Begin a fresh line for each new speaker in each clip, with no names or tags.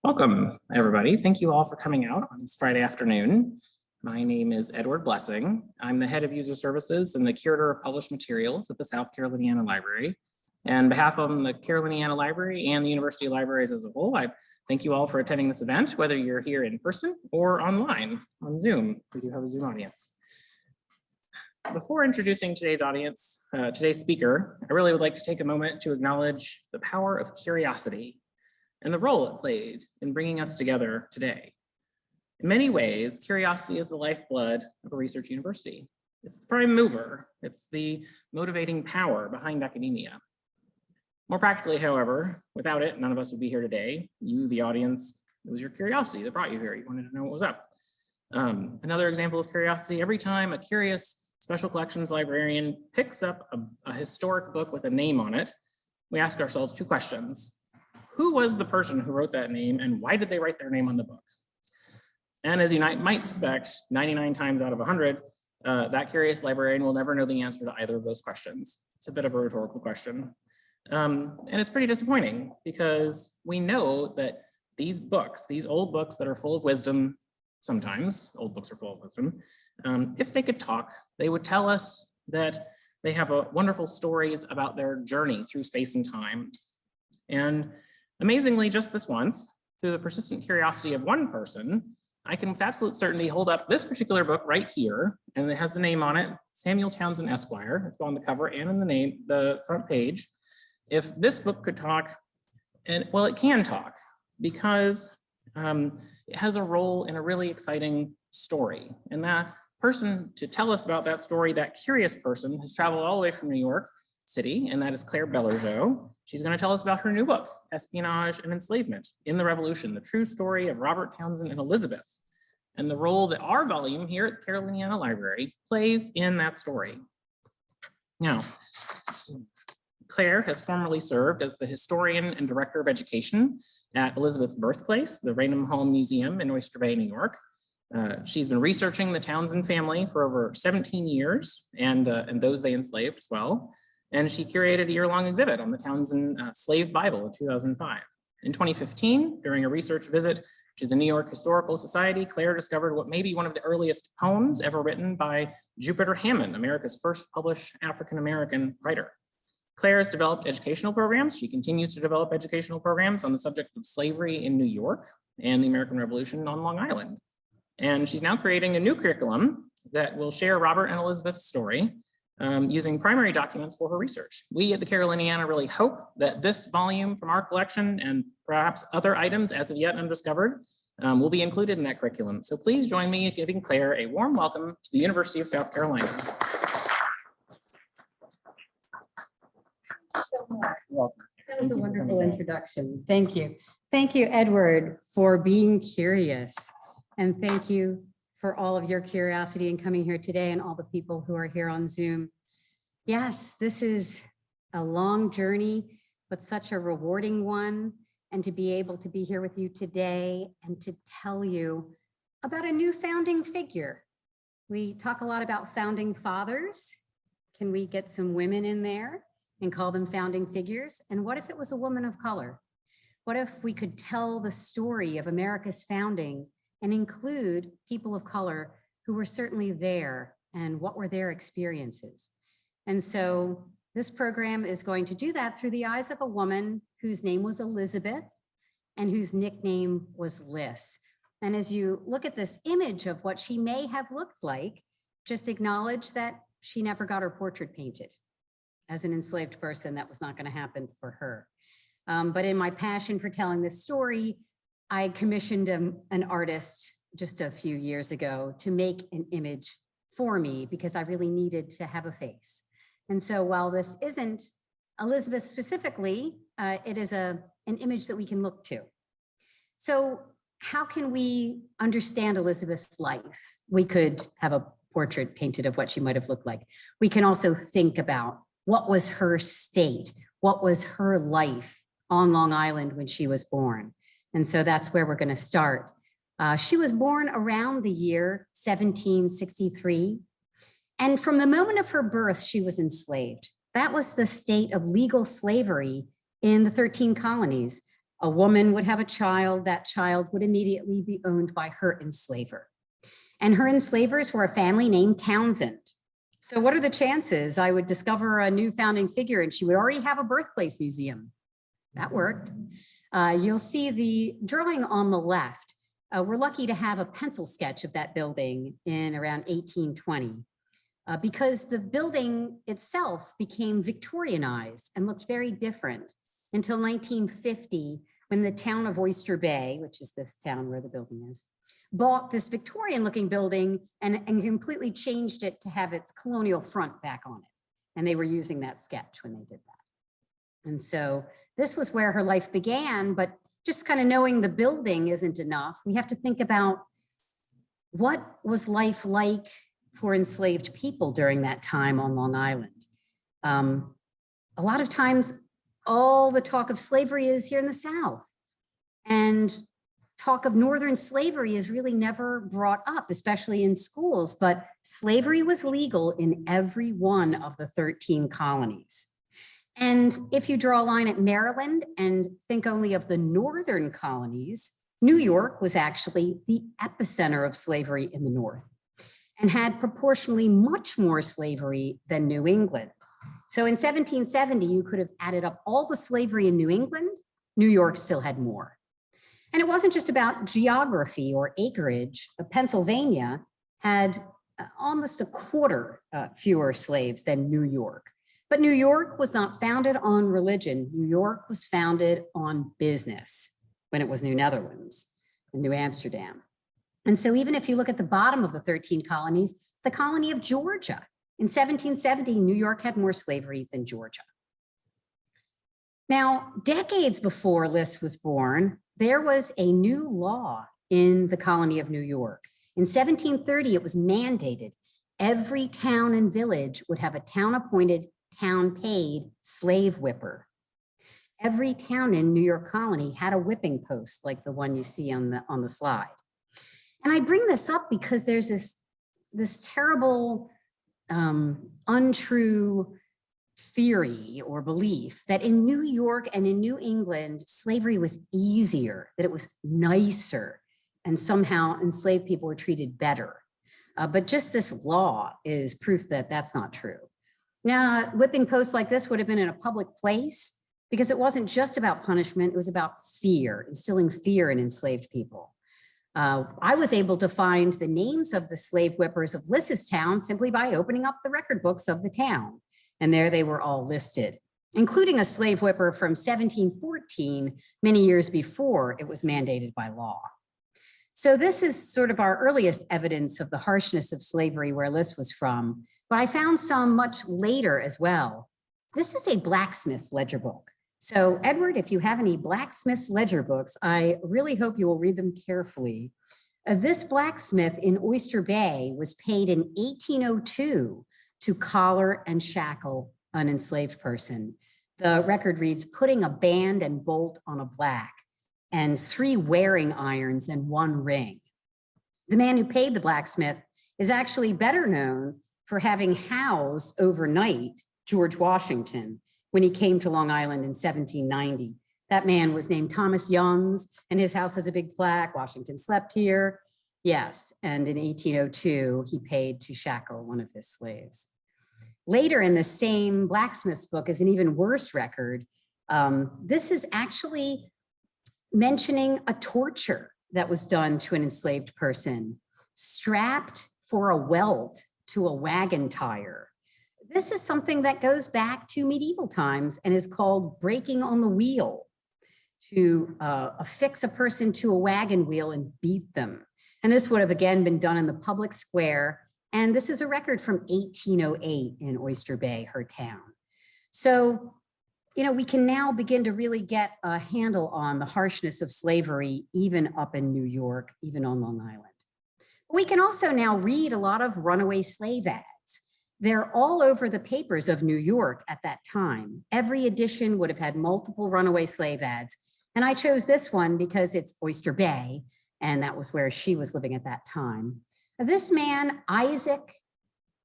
Welcome, everybody. Thank you all for coming out on this Friday afternoon. My name is Edward Blessing. I'm the head of user services and the curator of published materials at the South Caroliniana Library. And on behalf of the Caroliniana Library and the University Libraries as a whole, I thank you all for attending this event, whether you're here in person or online on Zoom. We do have a Zoom audience. Before introducing today's audience, today's speaker, I really would like to take a moment to acknowledge the power of curiosity and the role it played in bringing us together today. In many ways, curiosity is the lifeblood of a research university. It's the prime mover. It's the motivating power behind academia. More practically, however, without it, none of us would be here today. You, the audience, it was your curiosity that brought you here. You wanted to know what was up. Another example of curiosity, every time a curious special collections librarian picks up a historic book with a name on it, we ask ourselves two questions. Who was the person who wrote that name and why did they write their name on the book? And as you might suspect, 99 times out of 100, that curious librarian will never know the answer to either of those questions. It's a bit of a rhetorical question. And it's pretty disappointing because we know that these books, these old books that are full of wisdom, sometimes old books are full of wisdom, if they could talk, they would tell us that they have wonderful stories about their journey through space and time. And amazingly, just this once, through the persistent curiosity of one person, I can with absolute certainty hold up this particular book right here, and it has the name on it, Samuel Townsend, Esquire. It's on the cover and in the front page. If this book could talk, and well, it can talk because it has a role in a really exciting story. And that person to tell us about that story, that curious person, has traveled all the way from New York City, and that is Claire Bellerjeau. She's going to tell us about her new book, Espionage and Enslavement in the Revolution, the true story of Robert Townsend and Elizabeth, and the role that our volume here at the Caroliniana Library plays in that story. Now, Claire has formerly served as the historian and director of education at Elizabeth's birthplace, the Raynham Home Museum in Oyster Bay, New York. She's been researching the Townsend family for over 17 years and those they enslaved as well. And she curated a year-long exhibit on the Townsend Slave Bible in 2005. In 2015, during a research visit to the New York Historical Society, Claire discovered what may be one of the earliest poems ever written by Jupiter Hammond, America's first published African-American writer. Claire has developed educational programs. She continues to develop educational programs on the subject of slavery in New York and the American Revolution on Long Island. And she's now creating a new curriculum that will share Robert and Elizabeth's story using primary documents for her research. We at the Caroliniana really hope that this volume from our collection and perhaps other items as of yet undiscovered will be included in that curriculum. So please join me in giving Claire a warm welcome to the University of South Carolina.
That was a wonderful introduction. Thank you. Thank you, Edward, for being curious. And thank you for all of your curiosity in coming here today and all the people who are here on Zoom. Yes, this is a long journey, but such a rewarding one. And to be able to be here with you today and to tell you about a new founding figure. We talk a lot about founding fathers. Can we get some women in there and call them founding figures? And what if it was a woman of color? What if we could tell the story of America's founding and include people of color who were certainly there and what were their experiences? And so this program is going to do that through the eyes of a woman whose name was Elizabeth and whose nickname was Liss. And as you look at this image of what she may have looked like, just acknowledge that she never got her portrait painted. As an enslaved person, that was not going to happen for her. But in my passion for telling this story, I commissioned an artist just a few years ago to make an image for me because I really needed to have a face. And so while this isn't Elizabeth specifically, it is an image that we can look to. So how can we understand Elizabeth's life? We could have a portrait painted of what she might have looked like. We can also think about what was her state? What was her life on Long Island when she was born? And so that's where we're going to start. She was born around the year 1763. And from the moment of her birth, she was enslaved. That was the state of legal slavery in the 13 colonies. A woman would have a child, that child would immediately be owned by her enslaver. And her enslavers were a family named Townsend. So what are the chances I would discover a new founding figure and she would already have a birthplace museum? That worked. You'll see the drawing on the left. We're lucky to have a pencil sketch of that building in around 1820 because the building itself became Victorianized and looked very different until 1950 when the town of Oyster Bay, which is this town where the building is, bought this Victorian looking building and completely changed it to have its colonial front back on it. And they were using that sketch when they did that. And so this was where her life began, but just kind of knowing the building isn't enough. We have to think about what was life like for enslaved people during that time on Long Island. A lot of times, all the talk of slavery is here in the South. And talk of Northern slavery is really never brought up, especially in schools, but slavery was legal in every one of the 13 colonies. And if you draw a line at Maryland and think only of the Northern colonies, New York was actually the epicenter of slavery in the North and had proportionally much more slavery than New England. So in 1770, you could have added up all the slavery in New England, New York still had more. And it wasn't just about geography or acreage. Pennsylvania had almost a quarter fewer slaves than New York. But New York was not founded on religion. New York was founded on business when it was New Netherlands and New Amsterdam. And so even if you look at the bottom of the 13 colonies, the colony of Georgia, in 1770, New York had more slavery than Georgia. Now, decades before Liss was born, there was a new law in the colony of New York. In 1730, it was mandated every town and village would have a town-appointed, town-paid slave whipper. Every town in New York colony had a whipping post like the one you see on the slide. And I bring this up because there's this terrible, untrue theory or belief that in New York and in New England, slavery was easier, that it was nicer, and somehow enslaved people were treated better. But just this law is proof that that's not true. Now, whipping posts like this would have been in a public place because it wasn't just about punishment, it was about fear, instilling fear in enslaved people. I was able to find the names of the slave whippers of Liss's town simply by opening up the record books of the town. And there they were all listed, including a slave whipper from 1714, many years before it was mandated by law. So this is sort of our earliest evidence of the harshness of slavery where Liss was from, but I found some much later as well. This is a blacksmith's ledger book. So Edward, if you have any blacksmith's ledger books, I really hope you will read them carefully. This blacksmith in Oyster Bay was paid in 1802 to collar and shackle an enslaved person. The record reads, putting a band and bolt on a black and 3 wearing irons and 1 ring. The man who paid the blacksmith is actually better known for having housed overnight George Washington when he came to Long Island in 1790. That man was named Thomas Youngs, and his house has a big plaque, Washington slept here. Yes, and in 1802, he paid to shackle one of his slaves. Later in the same blacksmith's book is an even worse record. This is actually mentioning a torture that was done to an enslaved person, strapped for a welt to a wagon tire. This is something that goes back to medieval times and is called breaking on the wheel, to affix a person to a wagon wheel and beat them. And this would have again been done in the public square. And this is a record from 1808 in Oyster Bay, her town. So, you know, we can now begin to really get a handle on the harshness of slavery, even up in New York, even on Long Island. We can also now read a lot of runaway slave ads. They're all over the papers of New York at that time. Every edition would have had multiple runaway slave ads. And I chose this one because it's Oyster Bay, and that was where she was living at that time. This man, Isaac,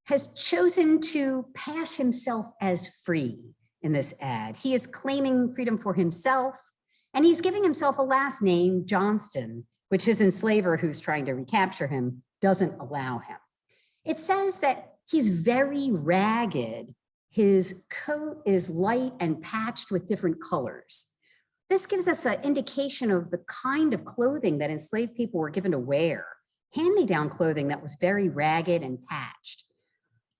has chosen to pass himself as free in this ad. He is claiming freedom for himself And he's giving himself a last name, Johnston, which his enslaver who's trying to recapture him doesn't allow him. It says that he's very ragged. His coat is light and patched with different colors. This gives us an indication of the kind of clothing that enslaved people were given to wear, hand-me-down clothing that was very ragged and patched.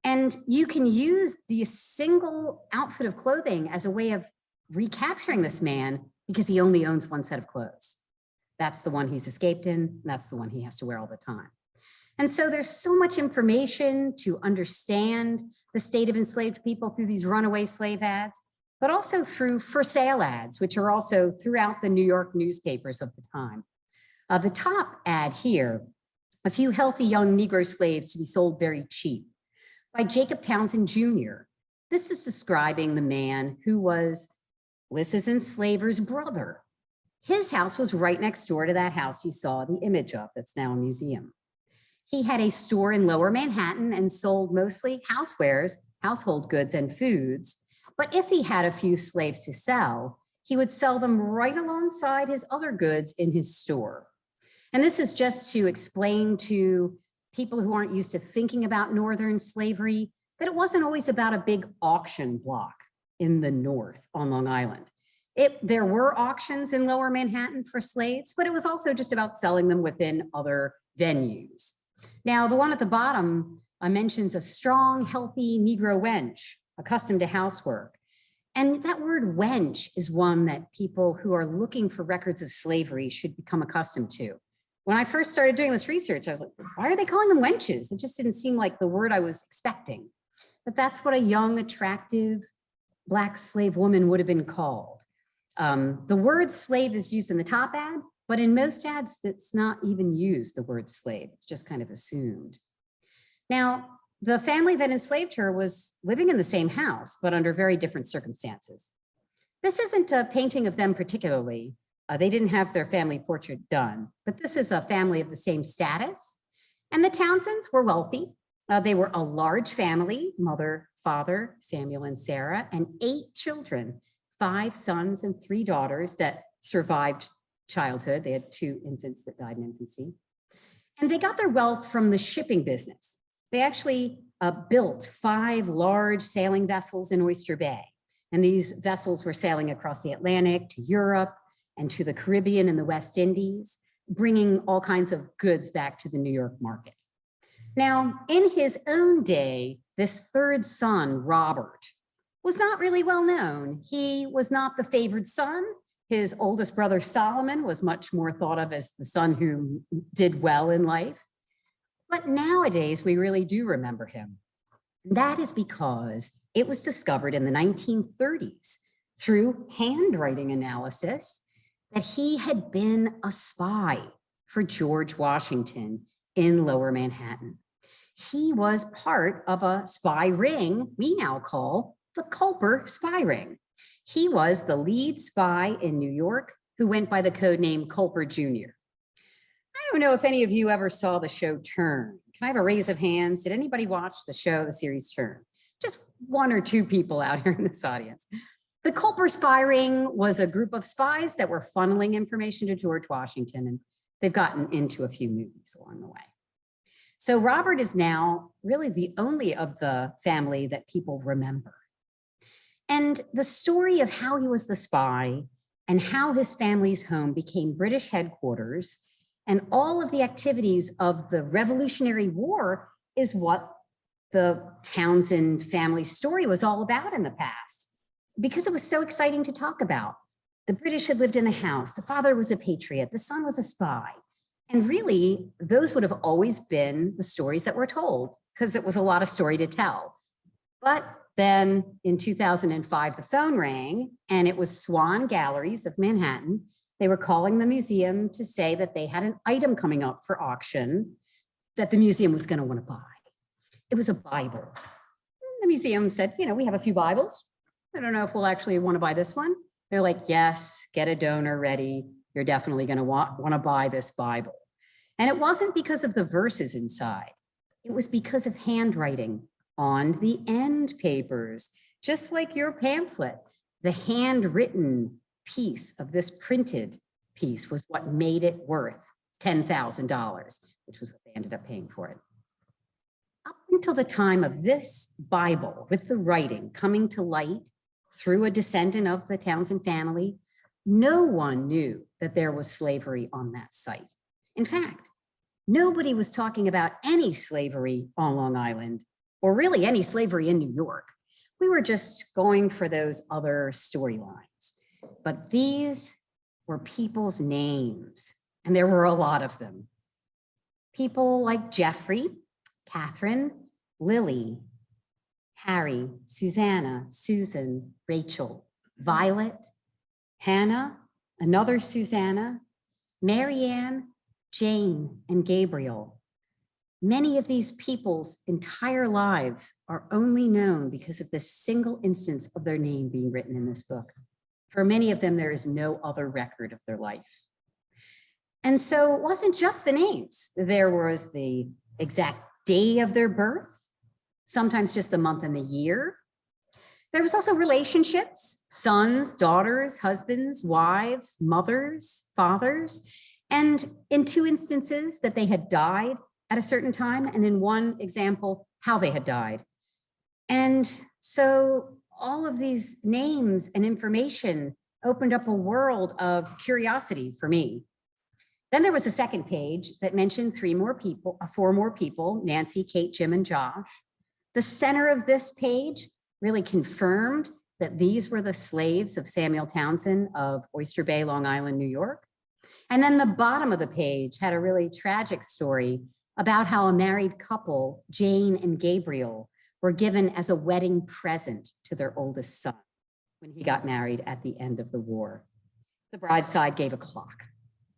And you can use the single outfit of clothing as a way of recapturing this man because he only owns one set of clothes. That's the one he's escaped in. That's the one he has to wear all the time. And so there's so much information to understand the state of enslaved people through these runaway slave ads, but also through for sale ads, which are also throughout the New York newspapers of the time. The top ad here, a few healthy young Negro slaves to be sold very cheap, by Jacob Townsend Jr. This is describing the man who was Liss's enslaver's brother. His house was right next door to that house you saw the image of that's now a museum. He had a store in Lower Manhattan and sold mostly housewares, household goods, and foods. But if he had a few slaves to sell, he would sell them right alongside his other goods in his store. And this is just to explain to people who aren't used to thinking about Northern slavery that it wasn't always about a big auction block in the North on Long Island. There were auctions in Lower Manhattan for slaves, but it was also just about selling them within other venues. Now, the one at the bottom mentions a strong, healthy Negro wench accustomed to housework. And that word wench is one that people who are looking for records of slavery should become accustomed to. When I first started doing this research, I was like, why are they calling them wenches? It just didn't seem like the word I was expecting. But that's what a young, attractive Black slave woman would have been called. The word slave is used in the top ad, but in most ads, that's not even used, the word slave. It's just kind of assumed. Now, the family that enslaved her was living in the same house, but under very different circumstances. This isn't a painting of them particularly. They didn't have their family portrait done, but this is a family of the same status. And the Townsends were wealthy. They were a large family, mother, father, Samuel and Sarah, and 8 children, 5 sons and 3 daughters that survived childhood. They had 2 infants that died in infancy. And they got their wealth from the shipping business. They actually built 5 large sailing vessels in Oyster Bay. And these vessels were sailing across the Atlantic to Europe and to the Caribbean and the West Indies, bringing all kinds of goods back to the New York market. Now, in his own day, this 3rd son, Robert, was not really well known. He was not the favored son. His oldest brother, Solomon, was much more thought of as the son who did well in life. But nowadays, we really do remember him. That is because it was discovered in the 1930s through handwriting analysis that he had been a spy for George Washington in Lower Manhattan. He was part of a spy ring we now call the Culper Spy Ring. He was the lead spy in New York who went by the code name Culper Jr. I don't know if any of you ever saw the show Turn. Can I have a raise of hands? Did anybody watch the show, the series Turn? Just 1 or 2 people out here in this audience. The Culper Spy Ring was a group of spies that were funneling information to George Washington, and they've gotten into a few movies along the way. So Robert is now really the only of the family that people remember. And the story of how he was the spy and how his family's home became British headquarters and all of the activities of the Revolutionary War is what the Townsend family story was all about in the past, because it was so exciting to talk about. The British had lived in the house. The father was a patriot. The son was a spy. And really, those would have always been the stories that were told because it was a lot of story to tell. But then in 2005, the phone rang and it was Swan Galleries of Manhattan. They were calling the museum to say that they had an item coming up for auction that the museum was going to want to buy. It was a Bible. The museum said, you know, we have a few Bibles. I don't know if we'll actually want to buy this one. They're like, yes, get a donor ready. You're definitely going to want to buy this Bible. And it wasn't because of the verses inside. It was because of handwriting on the end papers, just like your pamphlet. The handwritten piece of this printed piece was what made it worth $10,000, which was what they ended up paying for it. Up until the time of this Bible, with the writing coming to light through a descendant of the Townsend family, no one knew that there was slavery on that site. In fact, nobody was talking about any slavery on Long Island, or really any slavery in New York. We were just going for those other storylines. But these were people's names, and there were a lot of them. People like Jeffrey, Catherine, Lily, Harry, Susanna, Susan, Rachel, Violet, Hannah, another Susanna, Marianne, Jane, and Gabriel. Many of these people's entire lives are only known because of this single instance of their name being written in this book. For many of them, there is no other record of their life. And so it wasn't just the names. There was the exact day of their birth, sometimes just the month and the year. There was also relationships, sons, daughters, husbands, wives, mothers, fathers, and in 2 instances that they had died at a certain time, and in 1 example, how they had died. And so all of these names and information opened up a world of curiosity for me. Then there was a second page that mentioned 4 more people, Nancy, Kate, Jim, and Josh. The center of this page really confirmed that these were the slaves of Samuel Townsend of Oyster Bay, Long Island, New York. And then the bottom of the page had a really tragic story about how a married couple, Jane and Gabriel, were given as a wedding present to their oldest son when he got married at the end of the war. The bride's side gave a clock,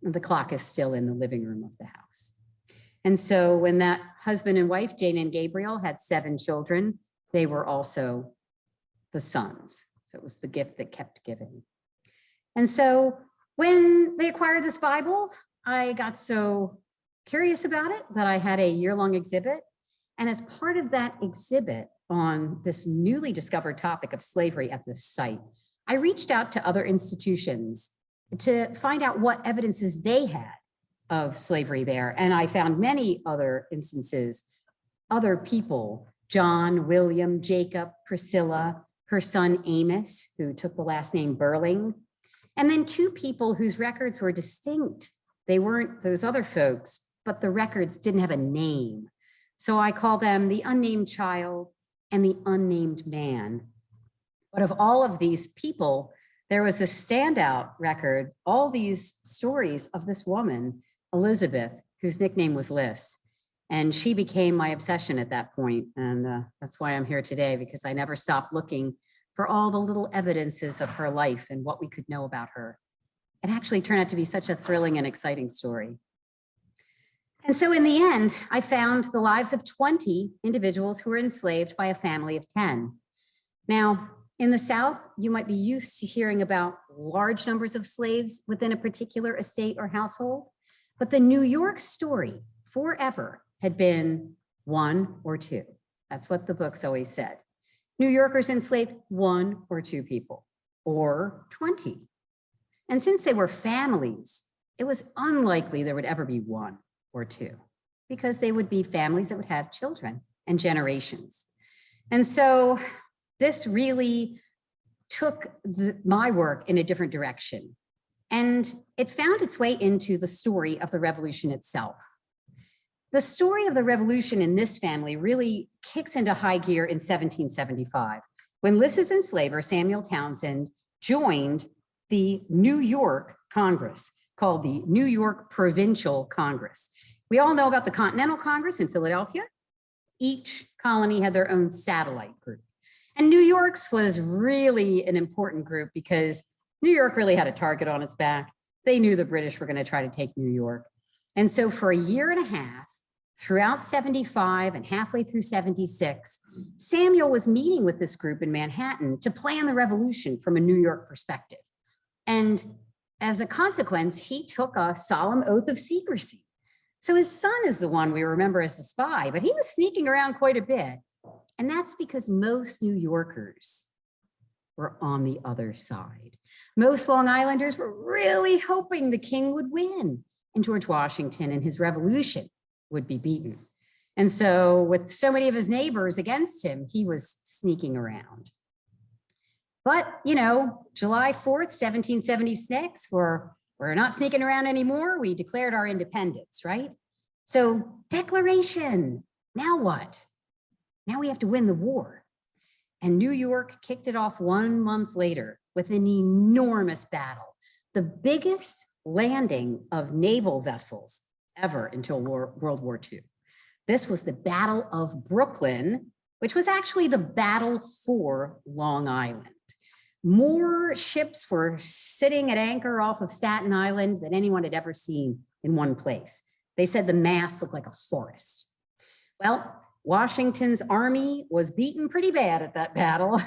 and the clock is still in the living room of the house. And so when that husband and wife, Jane and Gabriel, had 7 children, they were also the sons. So it was the gift that kept giving. And so when they acquired this Bible, I got so curious about it that I had a year-long exhibit. And as part of that exhibit on this newly discovered topic of slavery at this site, I reached out to other institutions to find out what evidences they had of slavery there. And I found many other instances, other people, John, William, Jacob, Priscilla, her son Amos, who took the last name Burling, and then 2 people whose records were distinct. They weren't those other folks, but the records didn't have a name. So I call them the unnamed child and the unnamed man. But of all of these people, there was a standout record, all these stories of this woman, Elizabeth, whose nickname was Liss. And she became my obsession at that point. And that's why I'm here today, because I never stopped looking for all the little evidences of her life and what we could know about her. It actually turned out to be such a thrilling and exciting story. And so in the end, I found the lives of 20 individuals who were enslaved by a family of 10. Now, in the South, you might be used to hearing about large numbers of slaves within a particular estate or household, but the New York story forever had been 1 or 2. That's what the books always said. New Yorkers enslaved 1 or 2 people, or 20. And since they were families, it was unlikely there would ever be 1 or 2, because they would be families that would have children and generations. And so this really took my work in a different direction. And it found its way into the story of the revolution itself. The story of the revolution in this family really kicks into high gear in 1775, when Liss's enslaver, Samuel Townsend, joined the New York Congress, called the New York Provincial Congress. We all know about the Continental Congress in Philadelphia. Each colony had their own satellite group. And New York's was really an important group because New York really had a target on its back. They knew the British were going to try to take New York. And so for a year and a half, throughout 75 and halfway through 76, Samuel was meeting with this group in Manhattan to plan the revolution from a New York perspective. And as a consequence, he took a solemn oath of secrecy. So his son is the one we remember as the spy, but he was sneaking around quite a bit. And that's because most New Yorkers were on the other side. Most Long Islanders were really hoping the king would win and George Washington and his revolution would be beaten. And so with so many of his neighbors against him, he was sneaking around. But, you know, July 4th, 1776, we're not sneaking around anymore. We declared our independence, right? So declaration, now what? Now we have to win the war. And New York kicked it off 1 month later with an enormous battle, the biggest landing of naval vessels ever until World War II. This was the Battle of Brooklyn, which was actually the battle for Long Island. More ships were sitting at anchor off of Staten Island than anyone had ever seen in one place. They said the mass looked like a forest. Well, Washington's army was beaten pretty bad at that battle.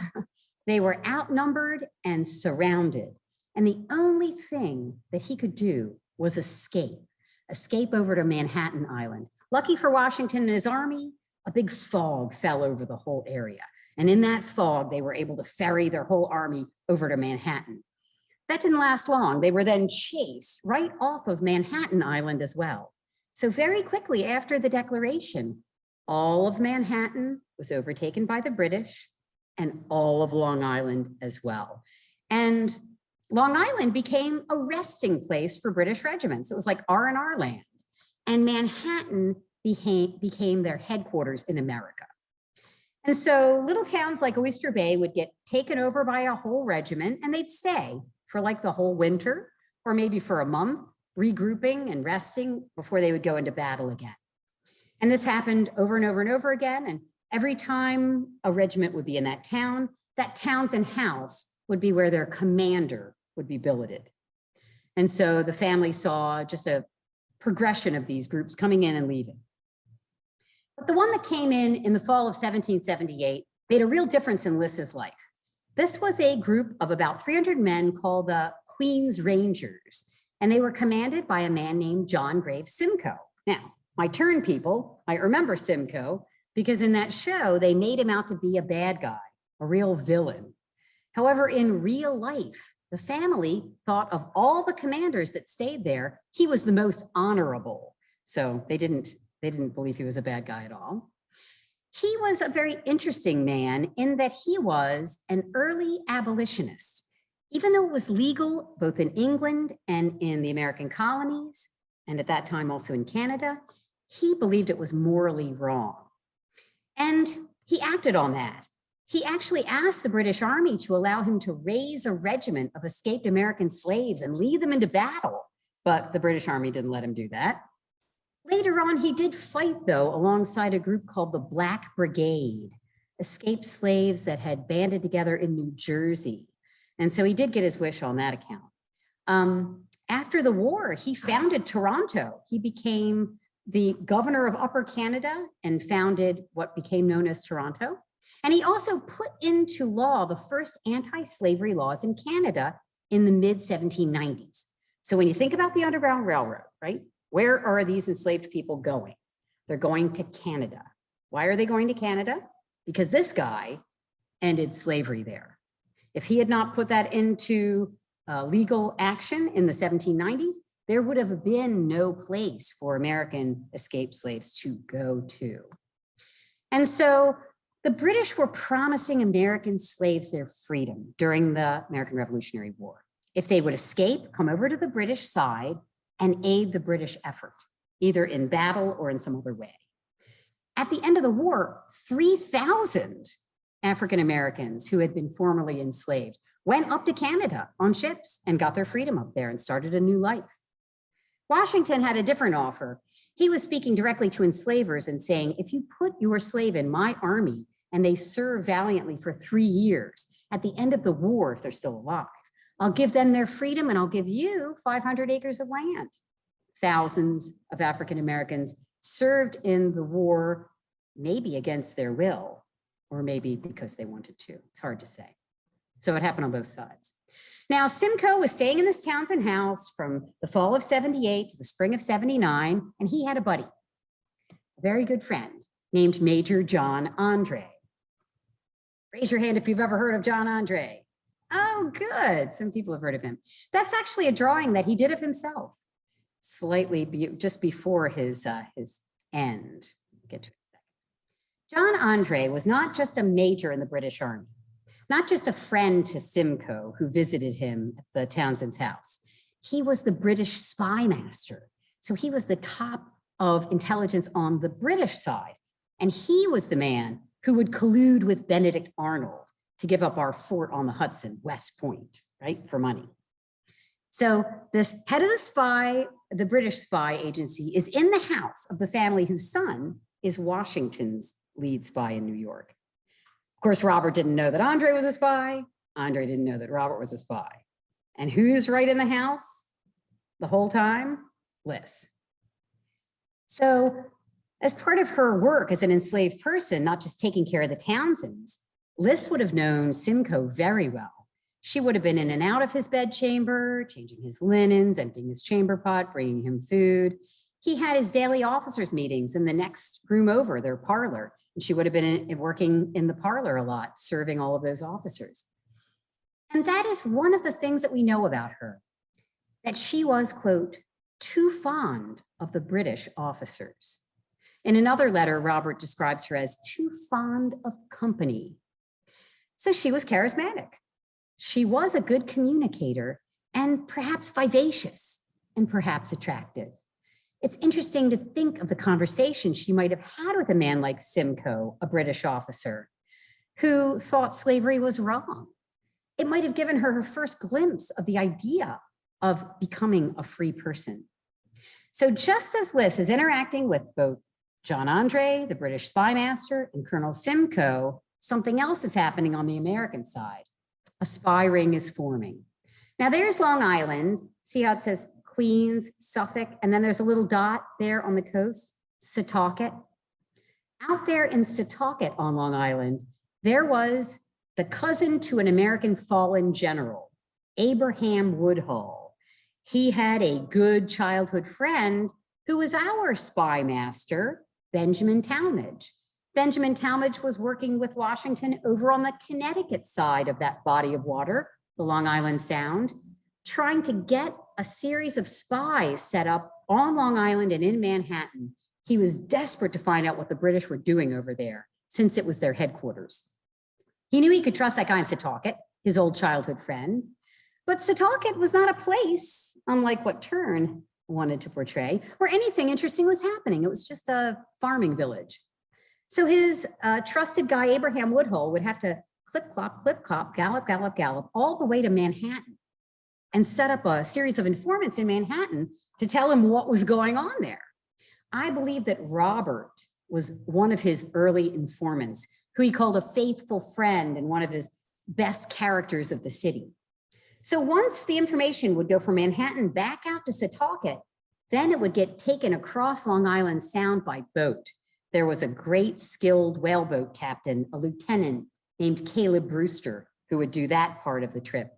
They were outnumbered and surrounded. And the only thing that he could do was escape over to Manhattan Island. Lucky for Washington and his army, a big fog fell over the whole area. And in that fog, they were able to ferry their whole army over to Manhattan. That didn't last long. They were then chased right off of Manhattan Island as well. So very quickly after the declaration, all of Manhattan was overtaken by the British and all of Long Island as well. And Long Island became a resting place for British regiments. It was like R&R land. And Manhattan became their headquarters in America. And so little towns like Oyster Bay would get taken over by a whole regiment and they'd stay for like the whole winter or maybe for a month, regrouping and resting before they would go into battle again. And this happened over and over and over again. And every time a regiment would be in that Townsend house would be where their commander would be billeted. And so the family saw just a progression of these groups coming in and leaving. But the one that came in the fall of 1778 made a real difference in Liss's life. This was a group of about 300 men called the Queen's Rangers, and they were commanded by a man named John Graves Simcoe. Now, my turn, people, I remember Simcoe because in that show, they made him out to be a bad guy, a real villain. However, in real life, the family thought of all the commanders that stayed there, he was the most honorable. So they didn't believe he was a bad guy at all. He was a very interesting man in that he was an early abolitionist. Even though it was legal both in England and in the American colonies, and at that time also in Canada, he believed it was morally wrong. And he acted on that. He actually asked the British Army to allow him to raise a regiment of escaped American slaves and lead them into battle, but the British Army didn't let him do that. Later on, he did fight, though, alongside a group called the Black Brigade, escaped slaves that had banded together in New Jersey. And so he did get his wish on that account. After the war, he founded Toronto. He became the governor of Upper Canada and founded what became known as Toronto. And he also put into law the first anti-slavery laws in Canada in the mid-1790s. So when you think about the Underground Railroad, right? Where are these enslaved people going? They're going to Canada. Why are they going to Canada? Because this guy ended slavery there. If he had not put that into legal action in the 1790s, there would have been no place for American escaped slaves to go to. And so the British were promising American slaves their freedom during the American Revolutionary War. If they would escape, come over to the British side and aid the British effort, either in battle or in some other way. At the end of the war, 3,000 African Americans who had been formerly enslaved went up to Canada on ships and got their freedom up there and started a new life. Washington had a different offer. He was speaking directly to enslavers and saying, if you put your slave in my army and they serve valiantly for 3 years, at the end of the war, if they're still alive, I'll give them their freedom and I'll give you 500 acres of land. Thousands of African Americans served in the war, maybe against their will, or maybe because they wanted to. It's hard to say. So it happened on both sides. Now, Simcoe was staying in this Townsend house from the fall of 78 to the spring of 79, and he had a buddy, a very good friend named Major John André. Raise your hand if you've ever heard of John André. Oh, good. Some people have heard of him. That's actually a drawing that he did of himself, just before his end. Get to it in a second. John André was not just a major in the British Army, not just a friend to Simcoe who visited him at the Townsend's house. He was the British spymaster. So he was the top of intelligence on the British side. And he was the man who would collude with Benedict Arnold to give up our fort on the Hudson, West Point, right, for money. So this head of the British spy agency is in the house of the family whose son is Washington's lead spy in New York. Of course, Robert didn't know that André was a spy. André didn't know that Robert was a spy. And who's right in the house the whole time? Liss. So as part of her work as an enslaved person, not just taking care of the Townsends, Liss would have known Simcoe very well. She would have been in and out of his bedchamber, changing his linens, emptying his chamber pot, bringing him food. He had his daily officers' meetings in the next room over, their parlor. And she would have been working in the parlor a lot, serving all of those officers. And that is one of the things that we know about her, that she was, quote, too fond of the British officers. In another letter, Robert describes her as too fond of company. So she was charismatic. She was a good communicator and perhaps vivacious and perhaps attractive. It's interesting to think of the conversation she might have had with a man like Simcoe, a British officer, who thought slavery was wrong. It might have given her her first glimpse of the idea of becoming a free person. So just as Liss is interacting with both John André, the British spymaster, and Colonel Simcoe, something else is happening on the American side. A spy ring is forming. Now there's Long Island. See how it says Queens, Suffolk, and then there's a little dot there on the coast, Setauket. Out there in Setauket on Long Island, there was the cousin to an American fallen general, Abraham Woodhull. He had a good childhood friend who was our spy master, Benjamin Talmadge. Benjamin Talmadge was working with Washington over on the Connecticut side of that body of water, the Long Island Sound, trying to get a series of spies set up on Long Island and in Manhattan. He was desperate to find out what the British were doing over there, since it was their headquarters. He knew he could trust that guy in Setauket, his old childhood friend, but Setauket was not a place, unlike what Tern wanted to portray, where anything interesting was happening. It was just a farming village. So his trusted guy, Abraham Woodhull, would have to clip-clop, gallop, gallop, gallop, all the way to Manhattan and set up a series of informants in Manhattan to tell him what was going on there. I believe that Robert was one of his early informants, who he called a faithful friend and one of his best characters of the city. So once the information would go from Manhattan back out to Setauket, then it would get taken across Long Island Sound by boat. There was a great skilled whaleboat captain, a lieutenant named Caleb Brewster, who would do that part of the trip.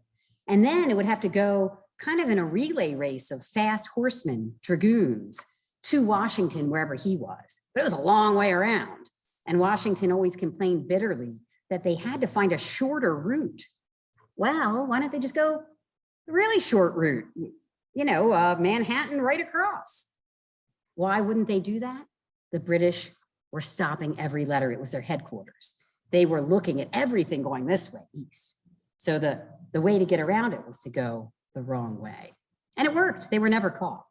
And then it would have to go kind of in a relay race of fast horsemen, dragoons, to Washington, wherever he was. But it was a long way around. And Washington always complained bitterly that they had to find a shorter route. Well, why don't they just go a really short route? You know, Manhattan right across. Why wouldn't they do that? The British were stopping every letter. It was their headquarters. They were looking at everything going this way, east. So the way to get around it was to go the wrong way. And it worked. They were never caught.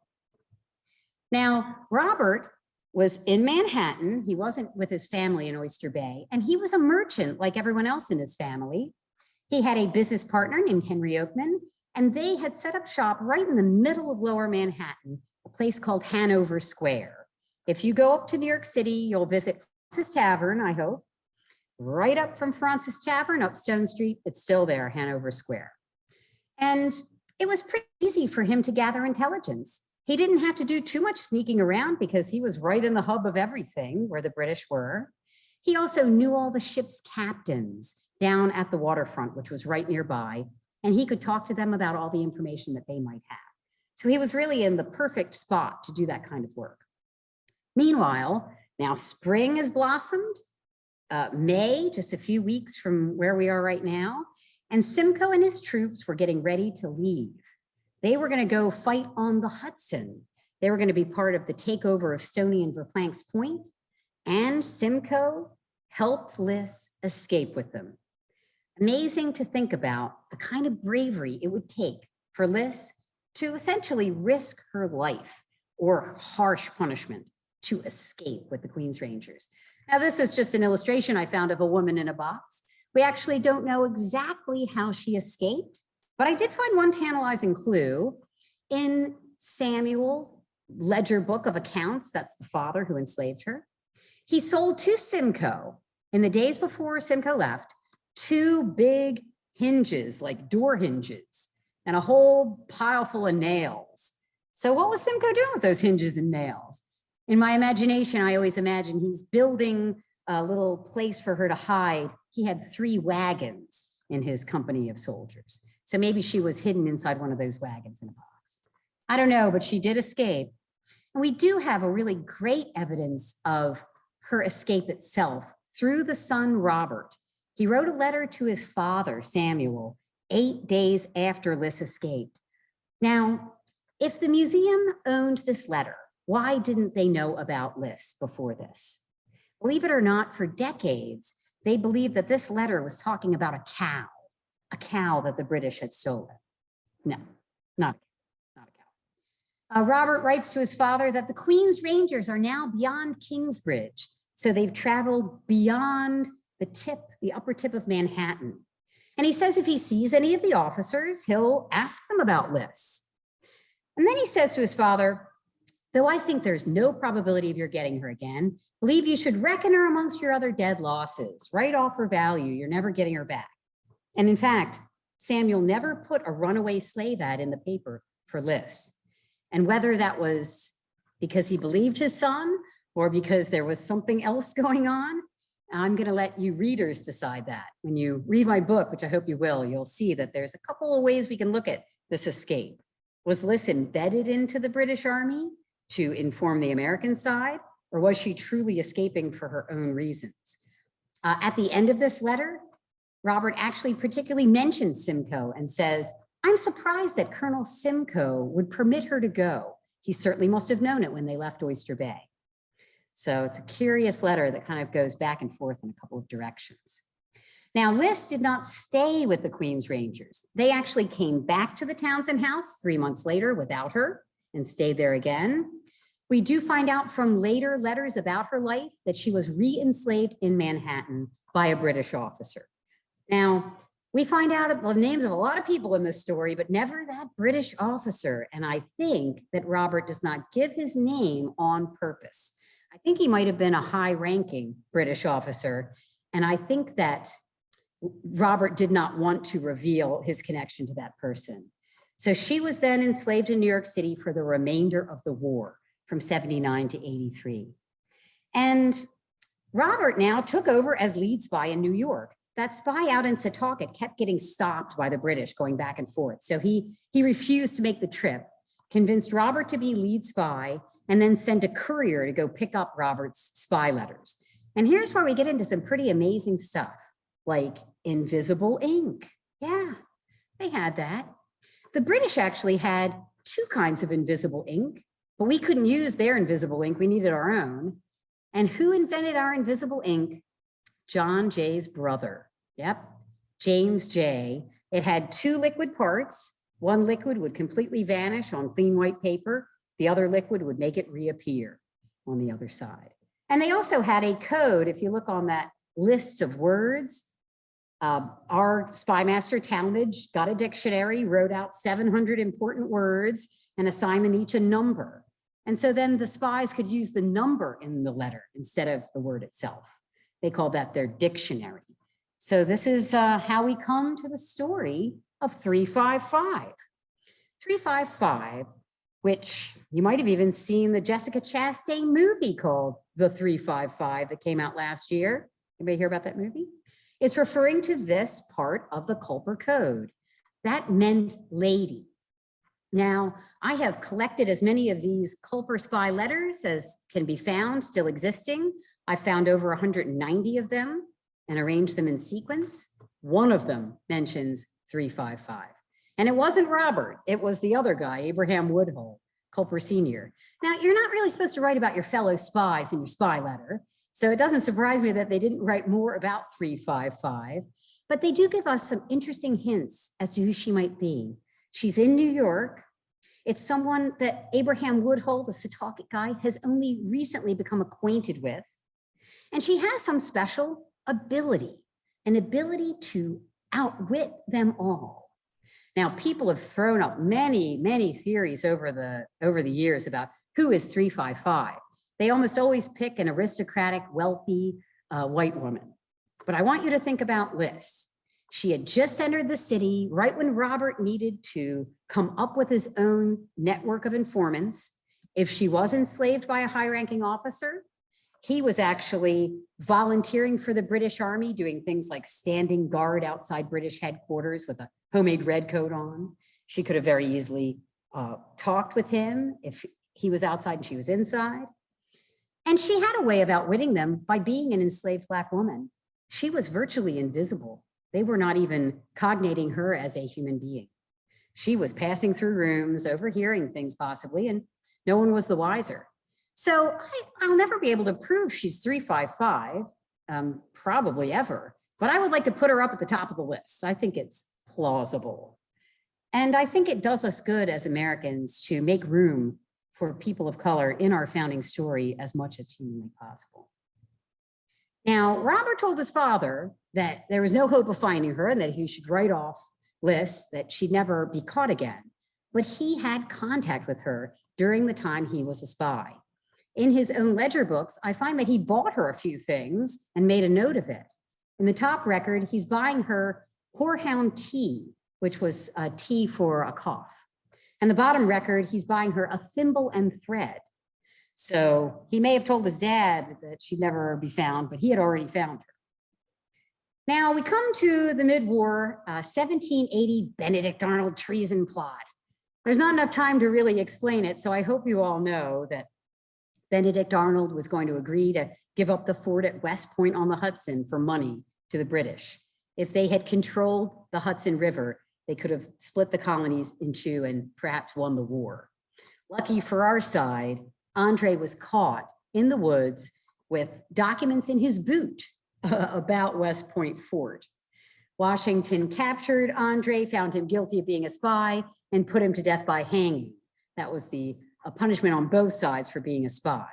Now, Robert was in Manhattan. He wasn't with his family in Oyster Bay, and he was a merchant like everyone else in his family. He had a business partner named Henry Oakman, and they had set up shop right in the middle of Lower Manhattan, a place called Hanover Square. If you go up to New York City, you'll visit Francis Tavern, I hope. Right up from Francis Tavern, up Stone Street, it's still there, Hanover Square. And it was pretty easy for him to gather intelligence. He didn't have to do too much sneaking around because he was right in the hub of everything where the British were. He also knew all the ship's captains down at the waterfront, which was right nearby, and he could talk to them about all the information that they might have. So he was really in the perfect spot to do that kind of work. Meanwhile, now spring has blossomed. May, just a few weeks from where we are right now, And Simcoe and his troops were getting ready to leave. They were going to go fight on the Hudson. They were going to be part of the takeover of Stony and Verplank's Point, and Simcoe helped Liss escape with them. Amazing to think about the kind of bravery it would take for Liss to essentially risk her life or harsh punishment to escape with the Queen's Rangers. Now, this is just an illustration I found of a woman in a box. We actually don't know exactly how she escaped, but I did find one tantalizing clue in Samuel's ledger book of accounts. That's the father who enslaved her. He sold to Simcoe in the days before Simcoe left 2 big hinges, like door hinges, and a whole pile full of nails. So what was Simcoe doing with those hinges and nails? In my imagination, I always imagine he's building a little place for her to hide. He had 3 wagons in his company of soldiers. So maybe she was hidden inside one of those wagons in a box. I don't know, but she did escape. And we do have a really great evidence of her escape itself through the son, Robert. He wrote a letter to his father, Samuel, 8 days after Liss escaped. Now, if the museum owned this letter, why didn't they know about Liss before this? Believe it or not, for decades, they believed that this letter was talking about a cow that the British had stolen. No, not a cow. Robert writes to his father that the Queen's Rangers are now beyond Kingsbridge. So they've traveled beyond the upper tip of Manhattan. And he says if he sees any of the officers, he'll ask them about Liss. And then he says to his father, though I think there's no probability of your getting her again, believe you should reckon her amongst your other dead losses. Write off her value. You're never getting her back. And in fact, Samuel never put a runaway slave ad in the paper for Liss. And whether that was because he believed his son or because there was something else going on, I'm going to let you readers decide that. When you read my book, which I hope you will, you'll see that there's a couple of ways we can look at this escape. Was Liss embedded into the British Army to inform the American side, or was she truly escaping for her own reasons? At the end of this letter, Robert actually particularly mentions Simcoe and says, I'm surprised that Colonel Simcoe would permit her to go. He certainly must have known it when they left Oyster Bay. So it's a curious letter that kind of goes back and forth in a couple of directions. Now, Liss did not stay with the Queen's Rangers. They actually came back to the Townsend house 3 months later without her and stayed there again. We do find out from later letters about her life that she was re-enslaved in Manhattan by a British officer. Now, we find out the names of a lot of people in this story, but never that British officer. And I think that Robert does not give his name on purpose. I think he might have been a high-ranking British officer. And I think that Robert did not want to reveal his connection to that person. So she was then enslaved in New York City for the remainder of the war from 79 to 83. And Robert now took over as lead spy in New York. That spy out in Setauket kept getting stopped by the British going back and forth. So he refused to make the trip, convinced Robert to be lead spy, and then sent a courier to go pick up Robert's spy letters. And here's where we get into some pretty amazing stuff, like invisible ink. Yeah, they had that. The British actually had 2 kinds of invisible ink, but we couldn't use their invisible ink. We needed our own. And who invented our invisible ink? John Jay's brother. Yep, James Jay. It had 2 liquid parts. One liquid would completely vanish on clean white paper. The other liquid would make it reappear on the other side. And they also had a code. If you look on that list of words, our spymaster Talmadge got a dictionary, wrote out 700 important words and assigned them each a number. And so then the spies could use the number in the letter instead of the word itself. They called that their dictionary. So this is how we come to the story of 355. 355, which you might have even seen the Jessica Chastain movie called The 355 that came out last year. Anybody hear about that movie? It's referring to this part of the Culper Code. That meant lady. Now, I have collected as many of these Culper spy letters as can be found still existing. I found over 190 of them and arranged them in sequence. One of them mentions 355. And it wasn't Robert, it was the other guy, Abraham Woodhull, Culper Sr. Now, you're not really supposed to write about your fellow spies in your spy letter, so it doesn't surprise me that they didn't write more about 355, but they do give us some interesting hints as to who she might be. She's in New York. It's someone that Abraham Woodhull, the Setauket guy, has only recently become acquainted with. And she has some special ability, an ability to outwit them all. Now, people have thrown up many theories over the years about who is 355. They almost always pick an aristocratic, wealthy white woman. But I want you to think about Liss. She had just entered the city right when Robert needed to come up with his own network of informants. If she was enslaved by a high-ranking officer, he was actually volunteering for the British Army, doing things like standing guard outside British headquarters with a homemade red coat on. She could have very easily talked with him if he was outside and she was inside. And she had a way of outwitting them by being an enslaved Black woman. She was virtually invisible. They were not even cognating her as a human being. She was passing through rooms, overhearing things possibly, and no one was the wiser. So I'll never be able to prove she's 355, probably ever, but I would like to put her up at the top of the list. I think it's plausible. And I think it does us good as Americans to make room for people of color in our founding story as much as humanly possible. Now, Robert told his father that there was no hope of finding her and that he should write off Liss, that she'd never be caught again. But he had contact with her during the time he was a spy. In his own ledger books, I find that he bought her a few things and made a note of it. In the top record, he's buying her horehound tea, which was a tea for a cough. And the bottom record, he's buying her a thimble and thread. So he may have told his dad that she'd never be found, but he had already found her. Now we come to the mid-war 1780 Benedict Arnold treason plot. There's not enough time to really explain it, so I hope you all know that Benedict Arnold was going to agree to give up the fort at West Point on the Hudson for money to the British. If they had controlled the Hudson River, they could have split the colonies in two and perhaps won the war. Lucky for our side, André was caught in the woods with documents in his boot about West Point Fort. Washington captured André, found him guilty of being a spy, and put him to death by hanging. That was a punishment on both sides for being a spy.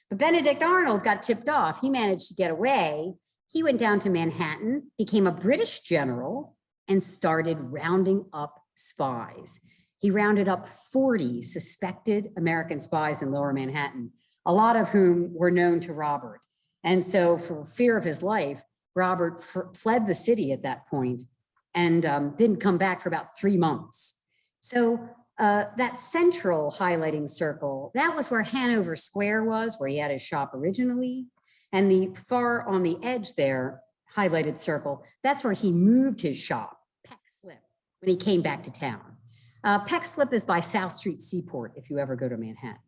But Benedict Arnold got tipped off. He managed to get away. He went down to Manhattan, became a British general, and started rounding up spies. He rounded up 40 suspected American spies in Lower Manhattan, a lot of whom were known to Robert. And so for fear of his life, Robert fled the city at that point and didn't come back for about 3 months. So that central highlighting circle, that was where Hanover Square was, where he had his shop originally. And the far on the edge there, highlighted circle, that's where he moved his shop, Peck Slip, when he came back to town. Peck Slip is by South Street Seaport, if you ever go to Manhattan.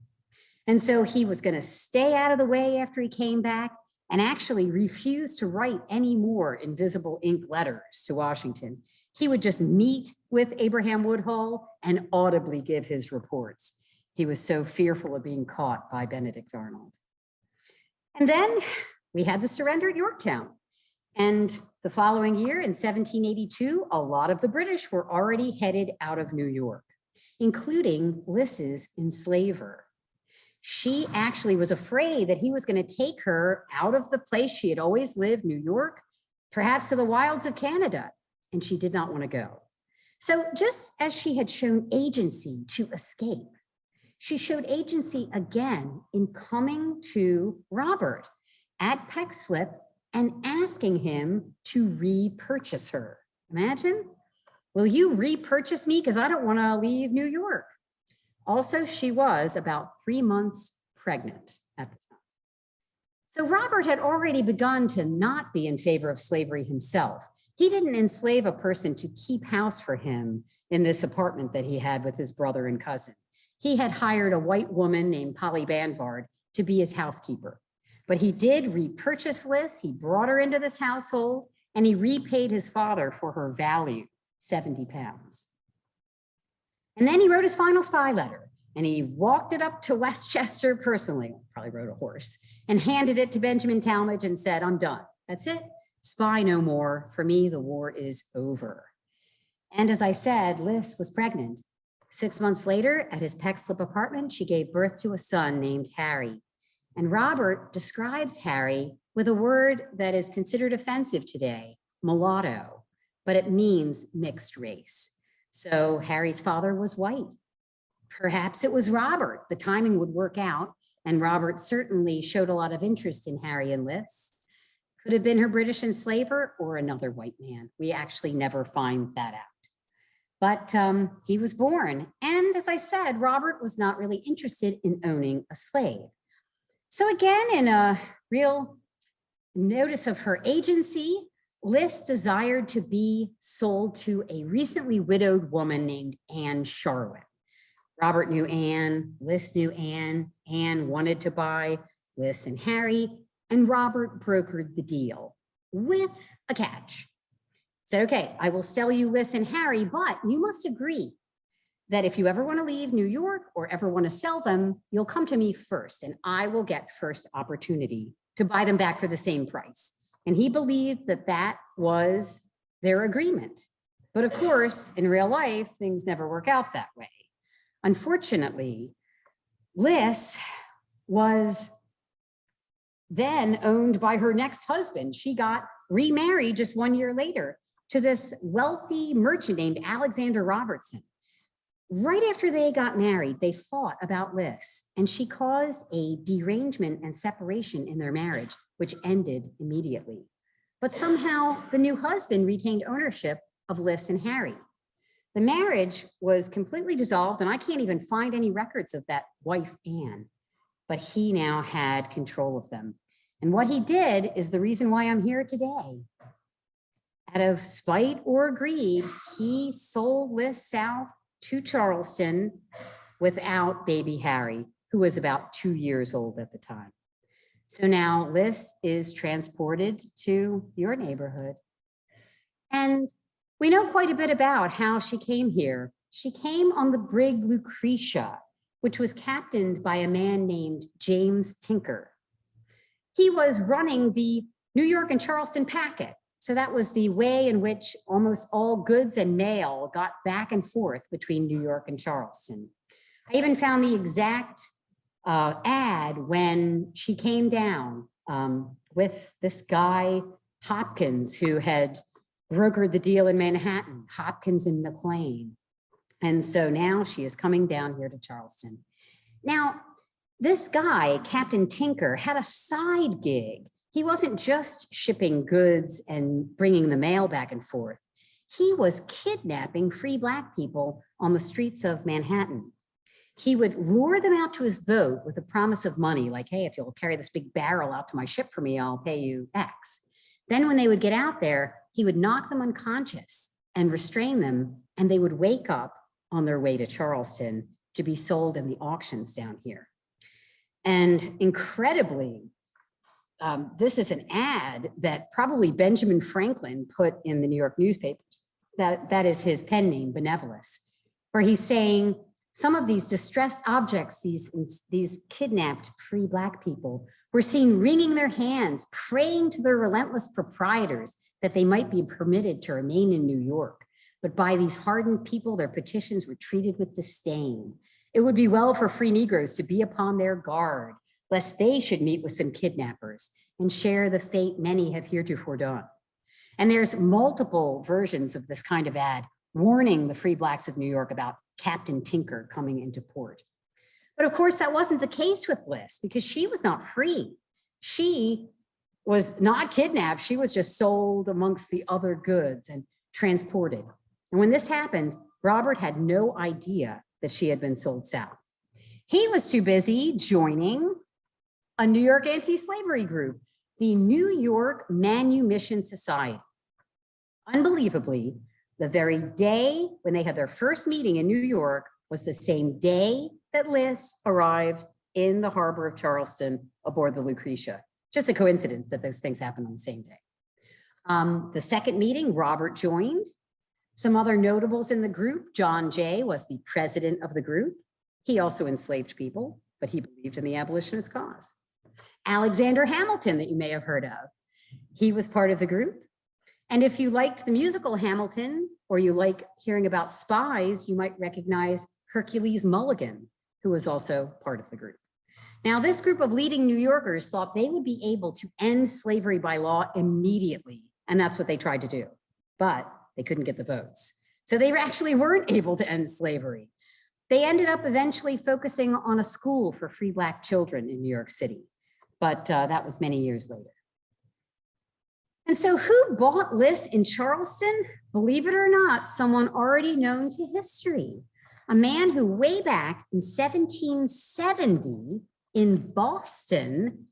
And so he was going to stay out of the way after he came back and actually refused to write any more invisible ink letters to Washington. He would just meet with Abraham Woodhull and audibly give his reports. He was so fearful of being caught by Benedict Arnold. And then we had the surrender at Yorktown. And the following year in 1782, a lot of the British were already headed out of New York, including Liss's enslaver. She actually was afraid that he was going to take her out of the place she had always lived, New York, perhaps to the wilds of Canada, and she did not want to go. So just as she had shown agency to escape, she showed agency again in coming to Robert at Peck Slip and asking him to repurchase her. Imagine, will you repurchase me? Because I don't want to leave New York. Also, she was about 3 months pregnant at the time. So Robert had already begun to not be in favor of slavery himself. He didn't enslave a person to keep house for him in this apartment that he had with his brother and cousin. He had hired a white woman named Polly Banvard to be his housekeeper. But he did repurchase Liss. He brought her into this household. and he repaid his father for her value, 70 pounds. And then he wrote his final spy letter, and he walked it up to Westchester personally, probably rode a horse, and handed it to Benjamin Talmadge and said, I'm done. That's it. Spy no more. For me, the war is over. And as I said, Liss was pregnant. 6 months later, at his Peckslip apartment, she gave birth to a son named Harry. And Robert describes Harry with a word that is considered offensive today, mulatto, but it means mixed race. So Harry's father was white. Perhaps it was Robert. The timing would work out, and Robert certainly showed a lot of interest in Harry and Liss. Could have been her British enslaver or another white man. We actually never find that out. But he was born. And as I said, Robert was not really interested in owning a slave. So again, in a real notice of her agency, Liss desired to be sold to a recently widowed woman named Anne Charlotte. Robert knew Anne, Liss knew Anne. Anne wanted to buy Liss and Harry, and Robert brokered the deal with a catch. Said, okay, I will sell you Liss and Harry, but you must agree that if you ever want to leave New York or ever want to sell them, you'll come to me first, and I will get first opportunity to buy them back for the same price. And he believed that that was their agreement. But of course, in real life, things never work out that way. Unfortunately, Liss was then owned by her next husband. She got remarried just 1 year later to this wealthy merchant named Alexander Robertson. Right after they got married, they fought about Liss, and she caused a derangement and separation in their marriage, which ended immediately. But somehow the new husband retained ownership of Liss and Harry. The marriage was completely dissolved, and I can't even find any records of that wife, Anne, but he now had control of them. And what he did is the reason why I'm here today. Out of spite or greed, he sold Liss south to Charleston without baby Harry, who was about 2 years old at the time. So now Liss is transported to your neighborhood. And we know quite a bit about how she came here. She came on the brig Lucretia, which was captained by a man named James Tinker. He was running the New York and Charleston packet. So that was the way in which almost all goods and mail got back and forth between New York and Charleston. I even found the exact ad when she came down with this guy, Hopkins, who had brokered the deal in Manhattan, Hopkins and McLean. And so now she is coming down here to Charleston. Now, this guy, Captain Tinker, had a side gig. He wasn't just shipping goods and bringing the mail back and forth. He was kidnapping free Black people on the streets of Manhattan. He would lure them out to his boat with a promise of money, like, hey, if you'll carry this big barrel out to my ship for me, I'll pay you X. Then when they would get out there, he would knock them unconscious and restrain them, and they would wake up on their way to Charleston to be sold in the auctions down here. And incredibly, this is an ad that probably Benjamin Franklin put in the New York newspapers. That is his pen name, Benevolus, where he's saying some of these distressed objects, these kidnapped free Black people, were seen wringing their hands, praying to their relentless proprietors that they might be permitted to remain in New York. But by these hardened people, their petitions were treated with disdain. It would be well for free Negroes to be upon their guard, lest they should meet with some kidnappers and share the fate many have heretofore done. And there's multiple versions of this kind of ad warning the free Blacks of New York about Captain Tinker coming into port. But of course, that wasn't the case with Liss, because she was not free. She was not kidnapped. She was just sold amongst the other goods and transported. And when this happened, Robert had no idea that she had been sold south. He was too busy joining a New York anti-slavery group, the New York Manumission Society. Unbelievably, the very day when they had their first meeting in New York was the same day that Liss arrived in the harbor of Charleston aboard the Lucretia. Just a coincidence that those things happened on the same day. The second meeting, Robert joined. Some other notables in the group, John Jay was the president of the group. He also enslaved people, but he believed in the abolitionist cause. Alexander Hamilton, that you may have heard of, he was part of the group. And if you liked the musical Hamilton, or you like hearing about spies, you might recognize Hercules Mulligan, who was also part of the group. Now, this group of leading New Yorkers thought they would be able to end slavery by law immediately, and that's what they tried to do, but they couldn't get the votes. So they actually weren't able to end slavery. They ended up eventually focusing on a school for free Black children in New York City, but that was many years later. And so who bought Liss in Charleston? Believe it or not, someone already known to history, a man who way back in 1770 in Boston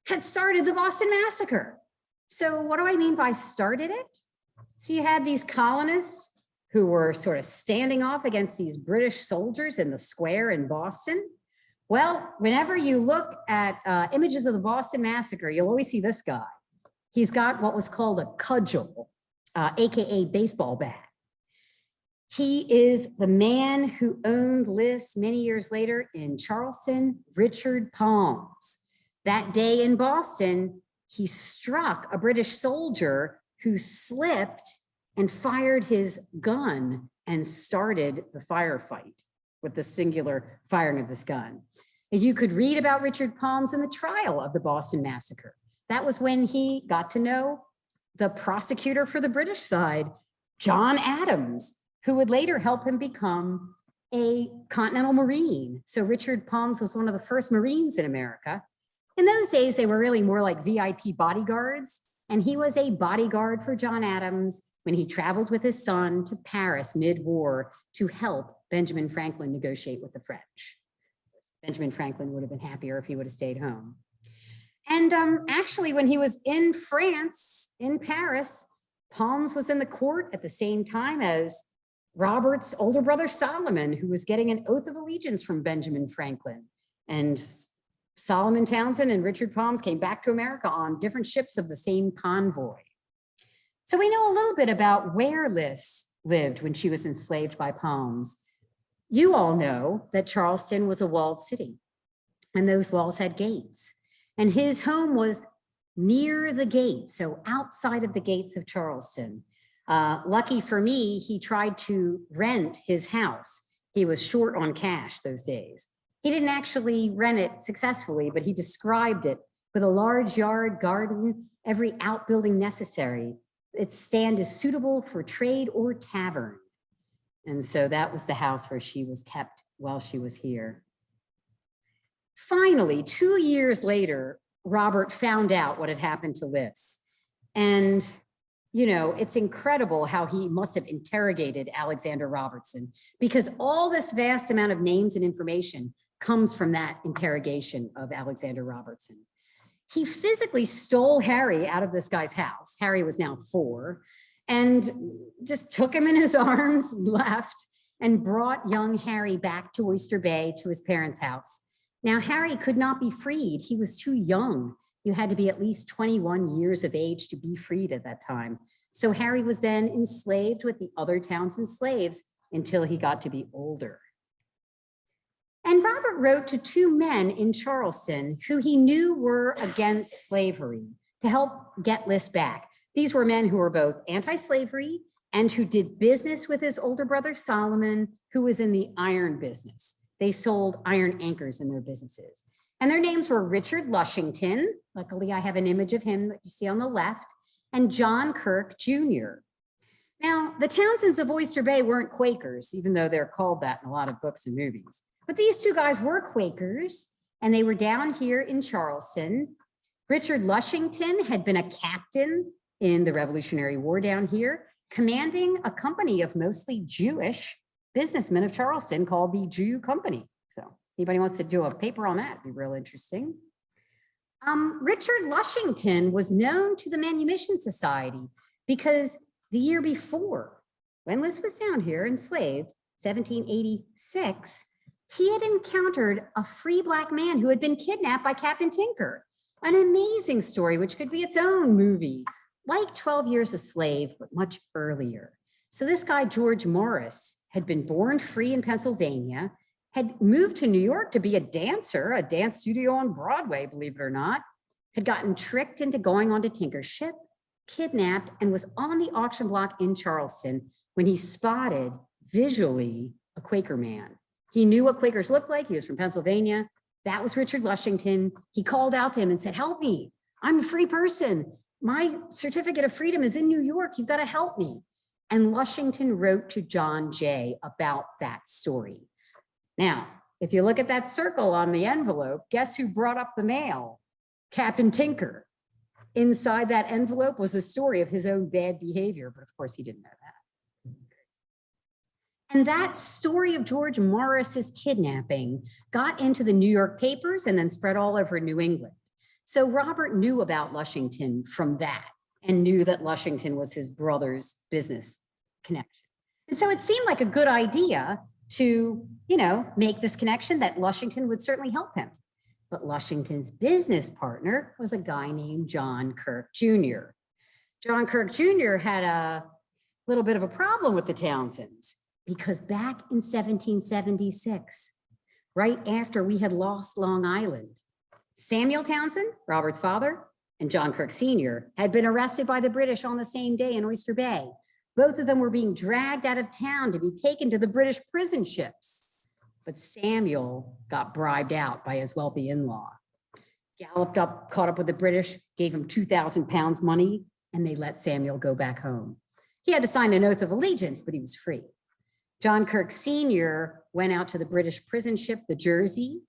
had started the Boston Massacre. So what do I mean by started it? So you had these colonists who were sort of standing off against these British soldiers in the square in Boston. Well, whenever you look at images of the Boston Massacre, you'll always see this guy. He's got what was called a cudgel, AKA baseball bat. He is the man who owned Liss many years later in Charleston, Richard Palms. That day in Boston, he struck a British soldier who slipped and fired his gun and started the firefight with the singular firing of this gun. As you could read about Richard Palms in the trial of the Boston Massacre. That was when he got to know the prosecutor for the British side, John Adams, who would later help him become a Continental Marine. So Richard Palms was one of the first Marines in America. In those days, they were really more like VIP bodyguards. And he was a bodyguard for John Adams when he traveled with his son to Paris mid-war to help Benjamin Franklin negotiate with the French. Benjamin Franklin would have been happier if he would have stayed home. And actually, when he was in France, in Paris, Palms was in the court at the same time as Robert's older brother Solomon, who was getting an oath of allegiance from Benjamin Franklin. And Solomon Townsend and Richard Palms came back to America on different ships of the same convoy. So we know a little bit about where Liss lived when she was enslaved by Palms. You all know that Charleston was a walled city, and those walls had gates. And his home was near the gates, so outside of the gates of Charleston. Lucky for me, he tried to rent his house. He was short on cash those days. He didn't actually rent it successfully, but he described it with a large yard, garden, every outbuilding necessary. Its stand is suitable for trade or tavern. And so that was the house where she was kept while she was here. Finally, 2 years later, Robert found out what had happened to Liss. And, you know, it's incredible how he must have interrogated Alexander Robertson, because all this vast amount of names and information comes from that interrogation of Alexander Robertson. He physically stole Harry out of this guy's house. Harry was now 4, and just took him in his arms, left, and brought young Harry back to Oyster Bay to his parents' house. Now, Harry could not be freed. He was too young. You had to be at least 21 years of age to be freed at that time. So Harry was then enslaved with the other Townsend slaves until he got to be older. And Robert wrote to 2 men in Charleston who he knew were against slavery to help get Liss back. These were men who were both anti-slavery and who did business with his older brother Solomon, who was in the iron business. They sold iron anchors in their businesses. And their names were Richard Lushington. Luckily, I have an image of him that you see on the left, and John Kirk Jr. Now, the Townsends of Oyster Bay weren't Quakers, even though they're called that in a lot of books and movies. But these 2 guys were Quakers, and they were down here in Charleston. Richard Lushington had been a captain in the Revolutionary War down here, commanding a company of mostly Jewish businessmen of Charleston called the Jew Company. So anybody wants to do a paper on that, it'd be real interesting. Richard Lushington was known to the Manumission Society because the year before, when Liss was down here enslaved, 1786, he had encountered a free Black man who had been kidnapped by Captain Tinker. An amazing story, which could be its own movie. like 12 Years a Slave, but much earlier. So this guy, George Morris, had been born free in Pennsylvania, had moved to New York to be a dancer, a dance studio on Broadway, believe it or not, had gotten tricked into going onto Tinker's ship, kidnapped, and was on the auction block in Charleston when he spotted visually a Quaker man. He knew what Quakers looked like. He was from Pennsylvania. That was Richard Lushington. He called out to him and said, "Help me. I'm a free person. My certificate of freedom is in New York. You've got to help me." And Lushington wrote to John Jay about that story. Now, if you look at that circle on the envelope, guess who brought up the mail? Captain Tinker. Inside that envelope was a story of his own bad behavior, but of course he didn't know that. And that story of George Morris's kidnapping got into the New York papers and then spread all over New England. So Robert knew about Lushington from that and knew that Lushington was his brother's business connection. And so it seemed like a good idea to, make this connection that Lushington would certainly help him. But Lushington's business partner was a guy named John Kirk Jr. John Kirk Jr. had a little bit of a problem with the Townsends because back in 1776, right after we had lost Long Island, Samuel Townsend, Robert's father, and John Kirk Sr. had been arrested by the British on the same day in Oyster Bay. Both of them were being dragged out of town to be taken to the British prison ships. But Samuel got bribed out by his wealthy in-law, galloped up, caught up with the British, gave him 2,000 pounds money, and they let Samuel go back home. He had to sign an oath of allegiance, but he was free. John Kirk Sr. went out to the British prison ship, the Jersey,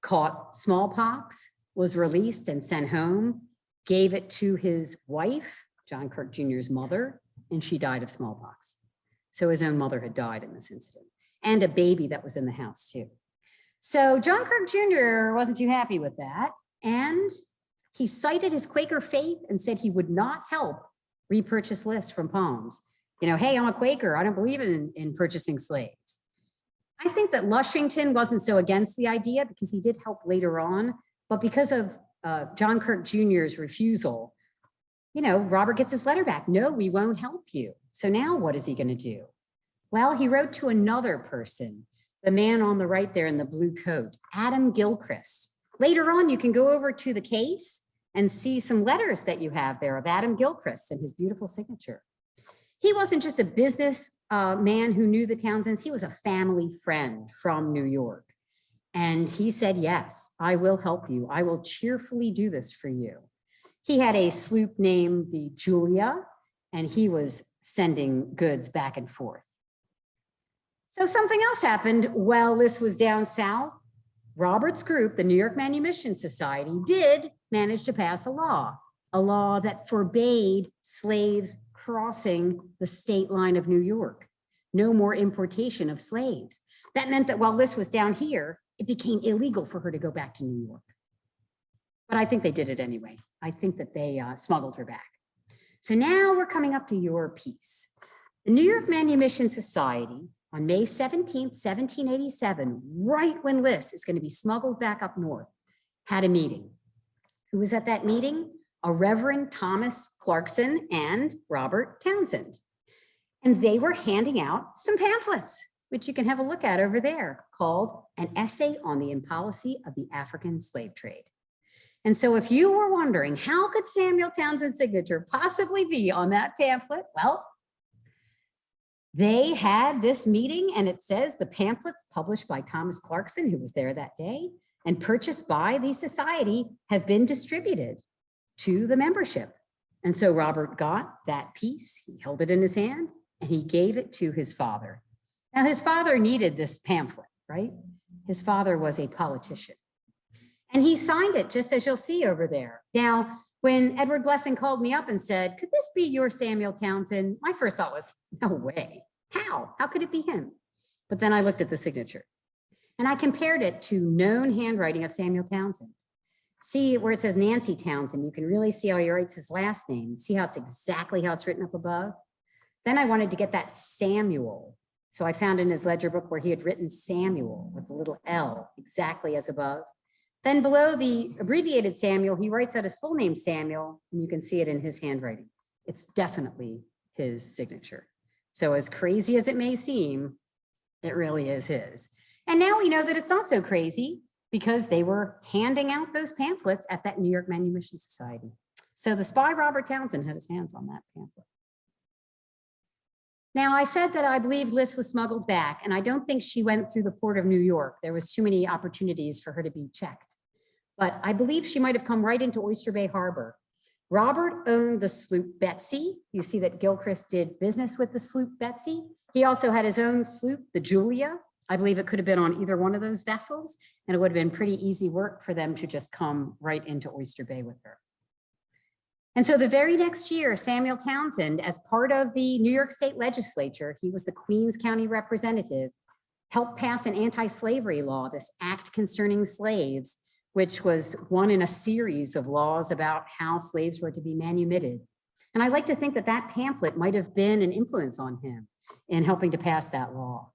caught smallpox, was released and sent home, gave it to his wife, John Kirk Jr.'s mother, and she died of smallpox. So his own mother had died in this incident, and a baby that was in the house too. So John Kirk Jr. wasn't too happy with that, and he cited his Quaker faith and said he would not help repurchase Liss from Palms. Hey, I'm a Quaker. I don't believe in purchasing slaves. I think that Lushington wasn't so against the idea because he did help later on, but because of John Kirk Jr.'s refusal, Robert gets his letter back. No, we won't help you. So now what is he going to do? Well, he wrote to another person, the man on the right there in the blue coat, Adam Gilchrist. Later on, you can go over to the case and see some letters that you have there of Adam Gilchrist and his beautiful signature. He wasn't just a business man who knew the Townsends. He was a family friend from New York. And he said, yes, I will help you. I will cheerfully do this for you. He had a sloop named the Julia, and he was sending goods back and forth. So something else happened while Liss was down south. Robert's group, the New York Manumission Society, did manage to pass a law that forbade slaves crossing the state line of New York. No more importation of slaves. That meant that while Liss was down here, it became illegal for her to go back to New York. But I think they did it anyway. I think that they smuggled her back. So now we're coming up to your piece. The New York Manumission Society on May 17th, 1787, right when Liss is going to be smuggled back up north, had a meeting. Who was at that meeting? A Reverend Thomas Clarkson and Robert Townsend. And they were handing out some pamphlets, which you can have a look at over there, called An Essay on the Impolicy of the African Slave Trade. And so if you were wondering, how could Samuel Townsend's signature possibly be on that pamphlet? Well, they had this meeting, and it says the pamphlets published by Thomas Clarkson, who was there that day, and purchased by the society have been distributed to the membership. And so Robert got that piece, he held it in his hand, and he gave it to his father. Now, his father needed this pamphlet, right? His father was a politician. And he signed it, just as you'll see over there. Now, when Edward Blessing called me up and said, could this be your Samuel Townsend? My first thought was, no way. How? How could it be him? But then I looked at the signature and I compared it to known handwriting of Samuel Townsend. See where it says Nancy Townsend, you can really see how he writes his last name. See how it's exactly how it's written up above? Then I wanted to get that Samuel. So I found in his ledger book where he had written Samuel with a little L, exactly as above. Then below the abbreviated Samuel, he writes out his full name, Samuel, and you can see it in his handwriting. it's definitely his signature. So as crazy as it may seem, it really is his. And now we know that it's not so crazy because they were handing out those pamphlets at that New York Manumission Society. So the spy Robert Townsend had his hands on that pamphlet. Now, I said that I believe Liss was smuggled back, and I don't think she went through the port of New York. There was too many opportunities for her to be checked. But I believe she might have come right into Oyster Bay Harbor. Robert owned the sloop Betsy. You see that Gilchrist did business with the sloop Betsy. He also had his own sloop, the Julia. I believe it could have been on either one of those vessels, and it would have been pretty easy work for them to just come right into Oyster Bay with her. And so the very next year, Samuel Townsend, as part of the New York State Legislature, he was the Queens County representative, helped pass an anti-slavery law, this act concerning slaves, which was one in a series of laws about how slaves were to be manumitted. And I like to think that that pamphlet might have been an influence on him in helping to pass that law.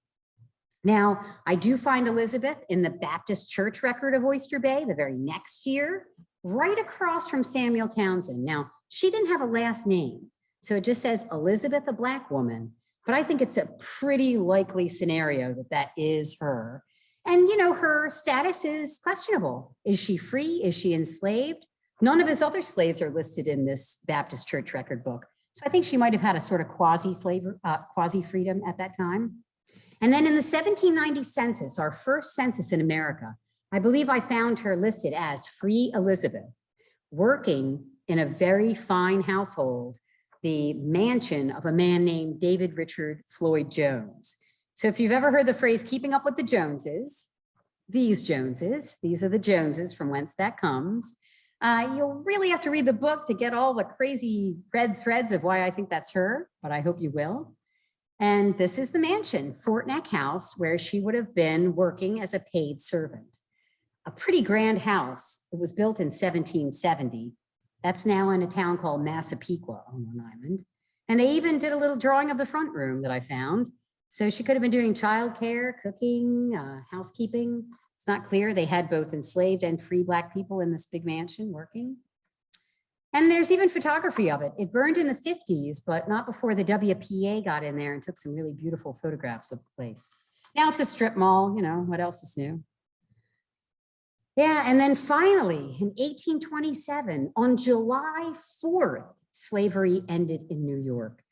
Now, I do find Elizabeth in the Baptist Church record of Oyster Bay the very next year, right across from Samuel Townsend. Now, she didn't have a last name, so it just says Elizabeth, a Black woman, but I think it's a pretty likely scenario that that is her. And, you know, her status is questionable. Is she free? Is she enslaved? None of his other slaves are listed in this Baptist Church record book. So I think she might have had a sort of quasi-freedom at that time. And then in the 1790 census, our first census in America, I believe I found her listed as Free Elizabeth, working in a very fine household, the mansion of a man named David Richard Floyd Jones. So if you've ever heard the phrase keeping up with the Joneses, these are the Joneses from whence that comes. You'll really have to read the book to get all the crazy red threads of why I think that's her, but I hope you will. And this is the mansion, Fort Neck House, where she would have been working as a paid servant. A pretty grand house. It was built in 1770. That's now in a town called Massapequa on Long Island. And they even did a little drawing of the front room that I found. So she could have been doing childcare, cooking, housekeeping. It's not clear. They had both enslaved and free Black people in this big mansion working. And there's even photography of it. It burned in the 50s, but not before the WPA got in there and took some really beautiful photographs of the place. Now it's a strip mall, you know, what else is new? Yeah, and then finally, in 1827, on July 4th, slavery ended in New York.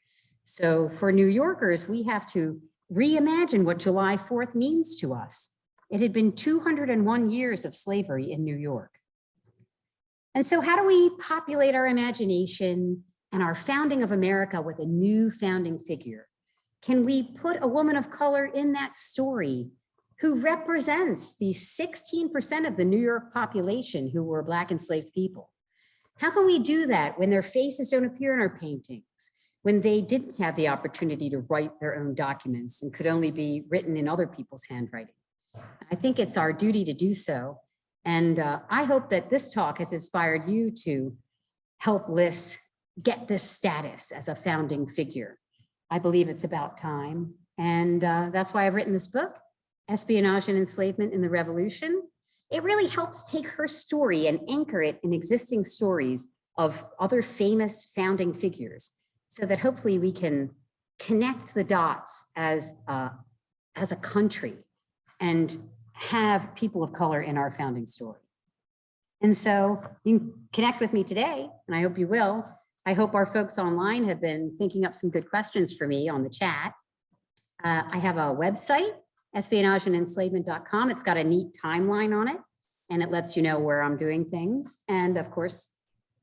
So for New Yorkers, we have to reimagine what July 4th means to us. It had been 201 years of slavery in New York. And so how do we populate our imagination and our founding of America with a new founding figure? Can we put a woman of color in that story who represents the 16% of the New York population who were Black enslaved people? How can we do that when their faces don't appear in our paintings, when they didn't have the opportunity to write their own documents and could only be written in other people's handwriting? I think it's our duty to do so. And I hope that this talk has inspired you to help Liss get this status as a founding figure. I believe it's about time. And that's why I've written this book, Espionage and Enslavement in the Revolution. It really helps take her story and anchor it in existing stories of other famous founding figures so that hopefully we can connect the dots as a country and have people of color in our founding story. And so you can connect with me today, and I hope you will. I hope our folks online have been thinking up some good questions for me on the chat. I have a website, espionageandenslavement.com. It's got a neat timeline on it, and it lets you know where I'm doing things. And of course,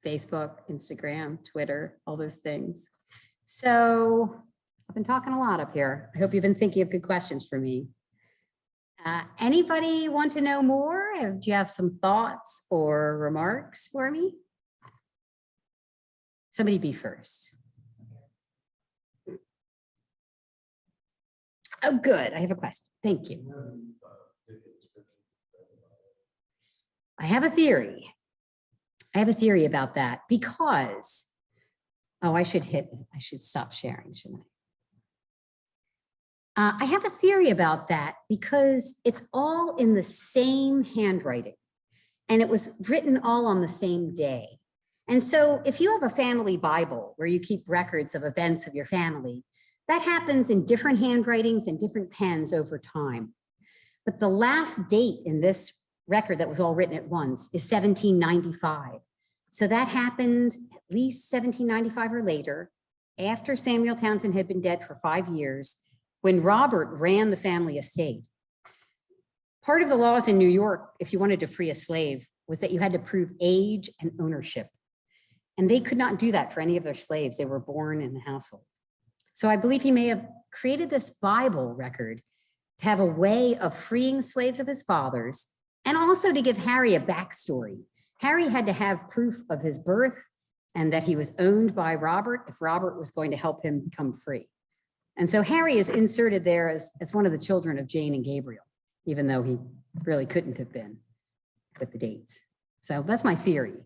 Facebook, Instagram, Twitter, all those things. So I've been talking a lot up here. I hope you've been thinking of good questions for me. Anybody want to know more? Do you have some thoughts or remarks for me? Somebody be first. Oh, good. I have a question. Thank you. I have a theory. I have a theory about that because, oh, I should stop sharing, shouldn't I? I have a theory about that because it's all in the same handwriting and it was written all on the same day. And so if you have a family Bible where you keep records of events of your family, that happens in different handwritings and different pens over time. But the last date in this record that was all written at once is 1795. So that happened at least 1795 or later, after Samuel Townsend had been dead for 5 years, when Robert ran the family estate. Part of the laws in New York, if you wanted to free a slave, was that you had to prove age and ownership. And they could not do that for any of their slaves. They were born in the household. So I believe he may have created this Bible record to have a way of freeing slaves of his fathers, and also to give Harry a backstory. Harry had to have proof of his birth and that he was owned by Robert if Robert was going to help him become free. And so Harry is inserted there as one of the children of Jane and Gabriel, even though he really couldn't have been with the dates. So that's my theory.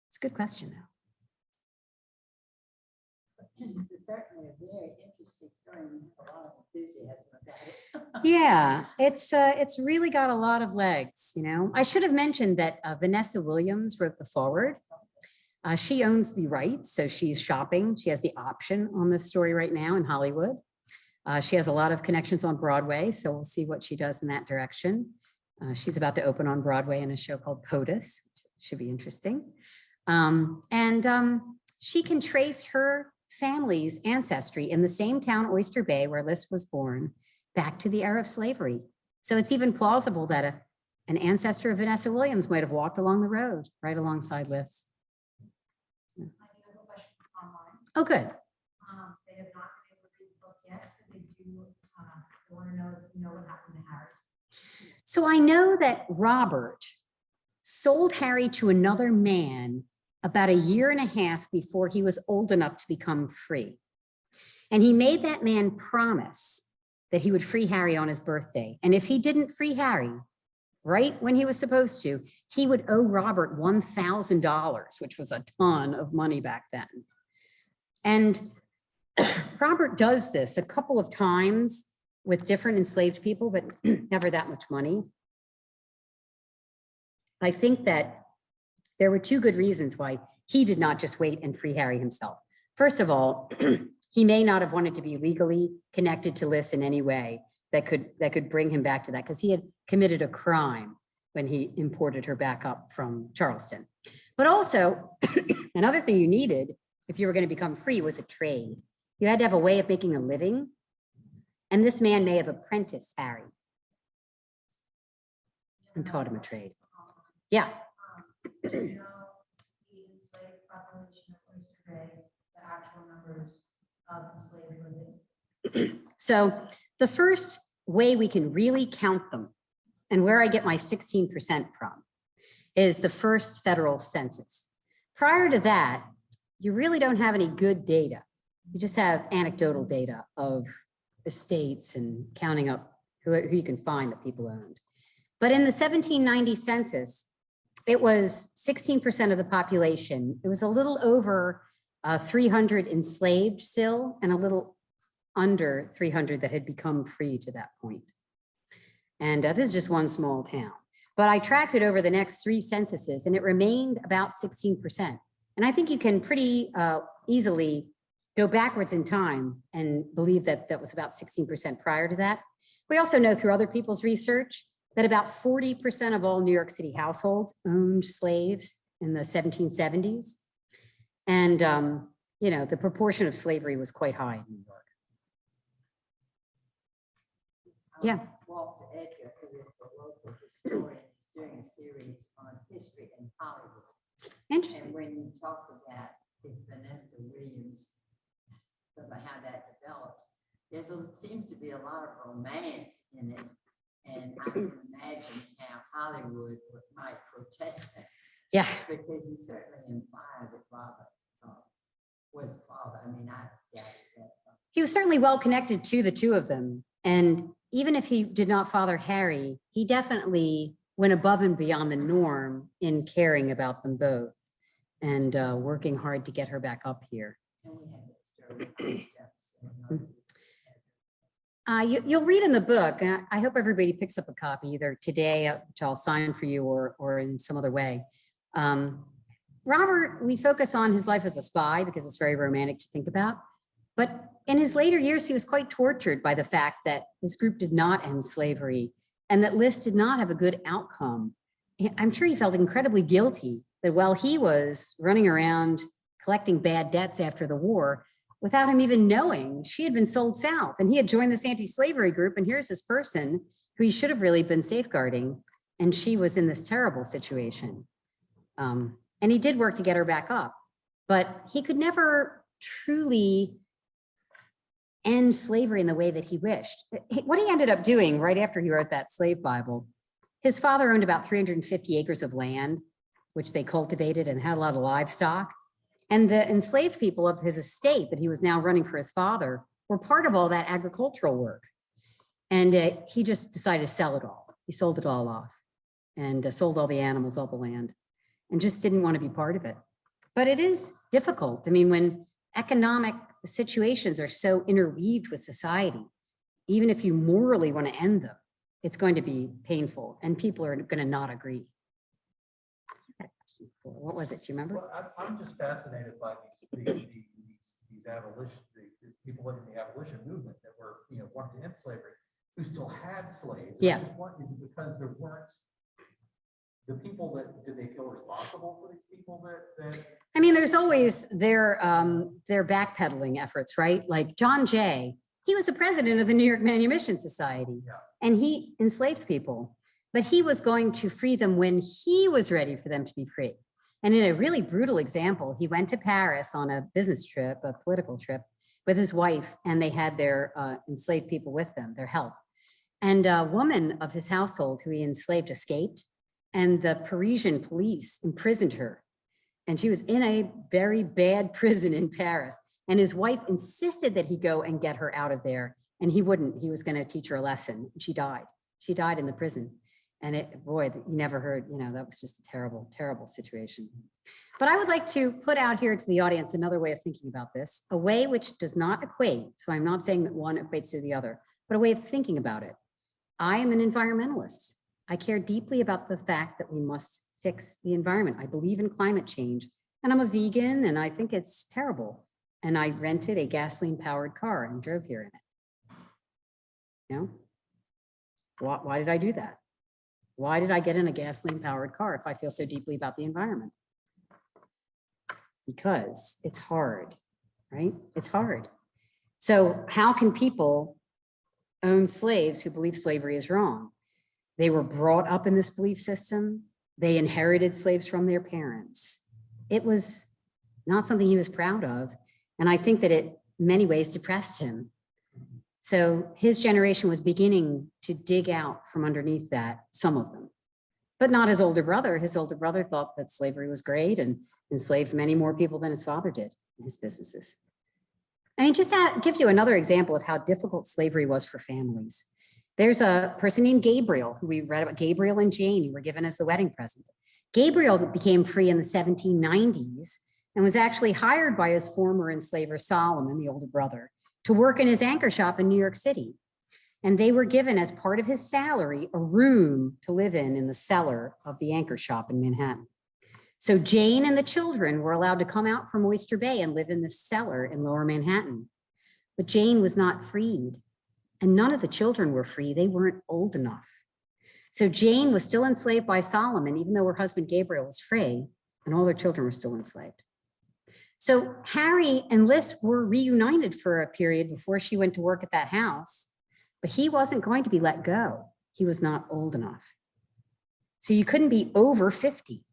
It's a good question, though.
It's certainly a very interesting story and a lot of enthusiasm about it.
Yeah, it's really got a lot of legs, you know. I should have mentioned that Vanessa Williams wrote the foreword. She owns the rights, so she's shopping. She has the option on this story right now in Hollywood. She has a lot of connections on Broadway, so we'll see what she does in that direction. She's about to open on Broadway in a show called POTUS, which should be interesting. She can trace her family's ancestry in the same town, Oyster Bay, where Liss was born, back to the era of slavery. So it's even plausible that an ancestor of Vanessa Williams might have walked along the road right alongside Liss.
I do have a question online.
Oh, good.
They have not been able to read the book yet, but they do want to know what happened to Harry.
So I know that Robert sold Harry to another man about 1.5 years before he was old enough to become free. And he made that man promise that he would free Harry on his birthday. And if he didn't free Harry right when he was supposed to, he would owe Robert $1,000, which was a ton of money back then. And Robert does this a couple of times with different enslaved people, but never that much money. I think that there were 2 good reasons why he did not just wait and free Harry himself. First of all, he may not have wanted to be legally connected to Liss in any way that could bring him back to that, because he had committed a crime when he imported her back up from Charleston. But also, another thing you needed if you were going to become free was a trade. You had to have a way of making a living. And this man may have apprenticed Harry and taught him a trade. Yeah.
Do you know the enslaved population of Oyster Bay, the actual numbers of enslaved living?
So the first way we can really count them, and where I get my 16% from, is the first federal census. Prior to that, you really don't have any good data. You just have anecdotal data of estates and counting up who you can find that people owned. But in the 1790 census, it was 16% of the population. It was a little over 300 enslaved still, and a little under 300 that had become free to that point. And this is just one small town. But I tracked it over the next 3 censuses, and it remained about 16%. And I think you can pretty easily go backwards in time and believe that that was about 16% prior to that. We also know through other people's research that about 40% of all New York City households owned slaves in the 1770s. And, you know, the proportion of slavery was quite high in New York. Yeah.
Walter Edgar, who is a local historian, is doing a series on history in Hollywood.
Interesting.
And when you talk about Vanessa Williams, about how that develops, seems to be a lot of romance in it. And I can imagine how Hollywood might protest that.
Yeah.
Because you certainly imply that Robert was father. I mean, I doubt that.
He was certainly well connected to the 2 of them. And even if he did not father Harry, he definitely went above and beyond the norm in caring about them both and working hard to get her back up here.
And we have that story.
You'll read in the book, and I hope everybody picks up a copy either today, which I'll sign for you, or in some other way. Robert, we focus on his life as a spy because it's very romantic to think about. But in his later years, he was quite tortured by the fact that his group did not end slavery and that Liss did not have a good outcome. I'm sure he felt incredibly guilty that while he was running around collecting bad debts after the war, without him even knowing, she had been sold south and he had joined this anti-slavery group. And here's this person who he should have really been safeguarding. And she was in this terrible situation. And he did work to get her back up, but he could never truly end slavery in the way that he wished. What he ended up doing right after he wrote that slave Bible, his father owned about 350 acres of land, which they cultivated and had a lot of livestock. And the enslaved people of his estate that he was now running for his father were part of all that agricultural work. And he just decided to sell it all. He sold it all off and sold all the animals, all the land, and just didn't want to be part of it. But it is difficult. I mean, when economic situations are so interweaved with society, even if you morally want to end them, it's going to be painful and people are going to not agree. What was it? Do you remember?
Well, I'm just fascinated by these abolition, the people in the abolition movement that were, wanted to end slavery, who still had slaves.
Yeah.
I just want, is it because there weren't the people that, did they feel responsible for these people that
I mean, there's always their backpedaling efforts, right? Like John Jay, he was the president of the New York Manumission Society,
Yeah.
and he enslaved people, but he was going to free them when he was ready for them to be free. And in a really brutal example, he went to Paris on a business trip, a political trip, with his wife, and they had their enslaved people with them, their help. And a woman of his household who he enslaved escaped, and the Parisian police imprisoned her. And she was in a very bad prison in Paris. And his wife insisted that he go and get her out of there. And he wouldn't. He was going to teach her a lesson. She died. She died in the prison. And boy, he never heard, that was just a terrible, terrible situation. But I would like to put out here to the audience another way of thinking about this, a way which does not equate. So I'm not saying that one equates to the other, but a way of thinking about it. I am an environmentalist. I care deeply about the fact that we must fix the environment. I believe in climate change, and I'm a vegan, and I think it's terrible. And I rented a gasoline-powered car and drove here in it. Why did I do that? Why did I get in a gasoline-powered car if I feel so deeply about the environment? Because it's hard, right? It's hard. So how can people own slaves who believe slavery is wrong? They were brought up in this belief system. They inherited slaves from their parents. It was not something he was proud of. And I think that it, in many ways, depressed him. So his generation was beginning to dig out from underneath that, some of them, but not his older brother. His older brother thought that slavery was great and enslaved many more people than his father did in his businesses. I mean, just to give you another example of how difficult slavery was for families. There's a person named Gabriel, who we read about, Gabriel and Jane, who were given as the wedding present. Gabriel became free in the 1790s and was actually hired by his former enslaver, Solomon, the older brother, to work in his anchor shop in New York City. And they were given as part of his salary, a room to live in the cellar of the anchor shop in Manhattan. So Jane and the children were allowed to come out from Oyster Bay and live in the cellar in Lower Manhattan. But Jane was not freed, and none of the children were free. They weren't old enough. So Jane was still enslaved by Solomon, even though her husband Gabriel was free, and all their children were still enslaved. So Harry and Liss were reunited for a period before she went to work at that house, but he wasn't going to be let go. He was not old enough. So you couldn't be over 50.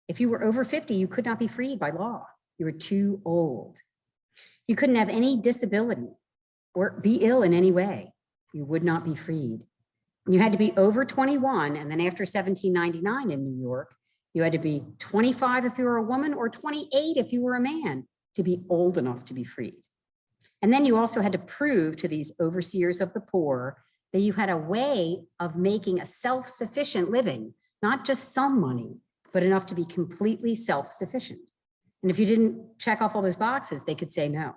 If you were over 50, you could not be freed by law. You were too old. You couldn't have any disability or be ill in any way. You would not be freed. You had to be over 21, and then after 1799 in New York, you had to be 25 if you were a woman or 28 if you were a man to be old enough to be freed. And then you also had to prove to these overseers of the poor that you had a way of making a self-sufficient living, not just some money, but enough to be completely self-sufficient. And if you didn't check off all those boxes, they could say no.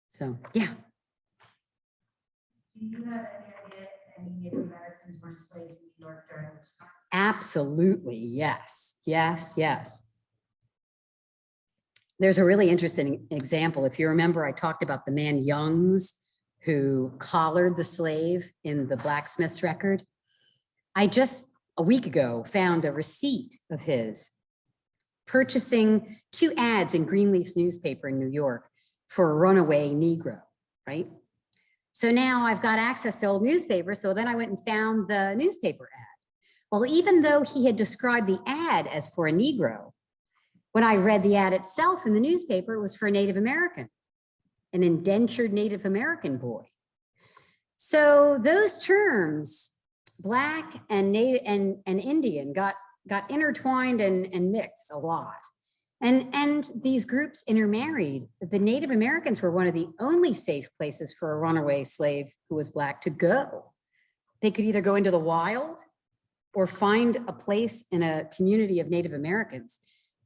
So, yeah.
Do you have any idea if any Native Americans were enslaved in New York during this time?
Absolutely, yes, yes, yes. There's a really interesting example. If you remember, I talked about the man Youngs who collared the slave in the blacksmith's record. I just a week ago found a receipt of his purchasing 2 ads in Greenleaf's newspaper in New York for a runaway Negro, right? So now I've got access to old newspapers. So then I went and found the newspaper ad. Well, even though he had described the ad as for a Negro, when I read the ad itself in the newspaper, it was for a Native American, an indentured Native American boy. So those terms, Black and Native and Indian, got intertwined and mixed a lot. And these groups intermarried. The Native Americans were one of the only safe places for a runaway slave who was Black to go. They could either go into the wild or find a place in a community of Native Americans.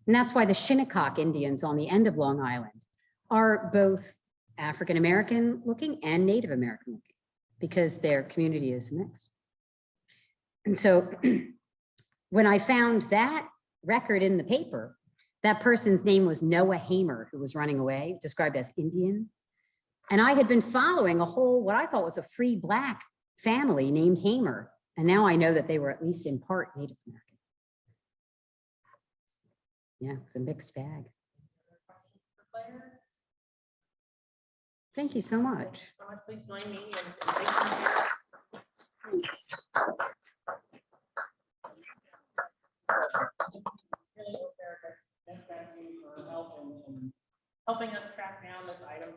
And that's why the Shinnecock Indians on the end of Long Island are both African-American looking and Native American looking, because their community is mixed. And so when I found that record in the paper, that person's name was Noah Hamer, who was running away, described as Indian. And I had been following a whole, what I thought was a free Black family named Hamer. And now I know that they were at least in part Native American. Yeah, it's a mixed bag. Thank you so much.
Please join me in thanking you. Thank you for helping us track down this item.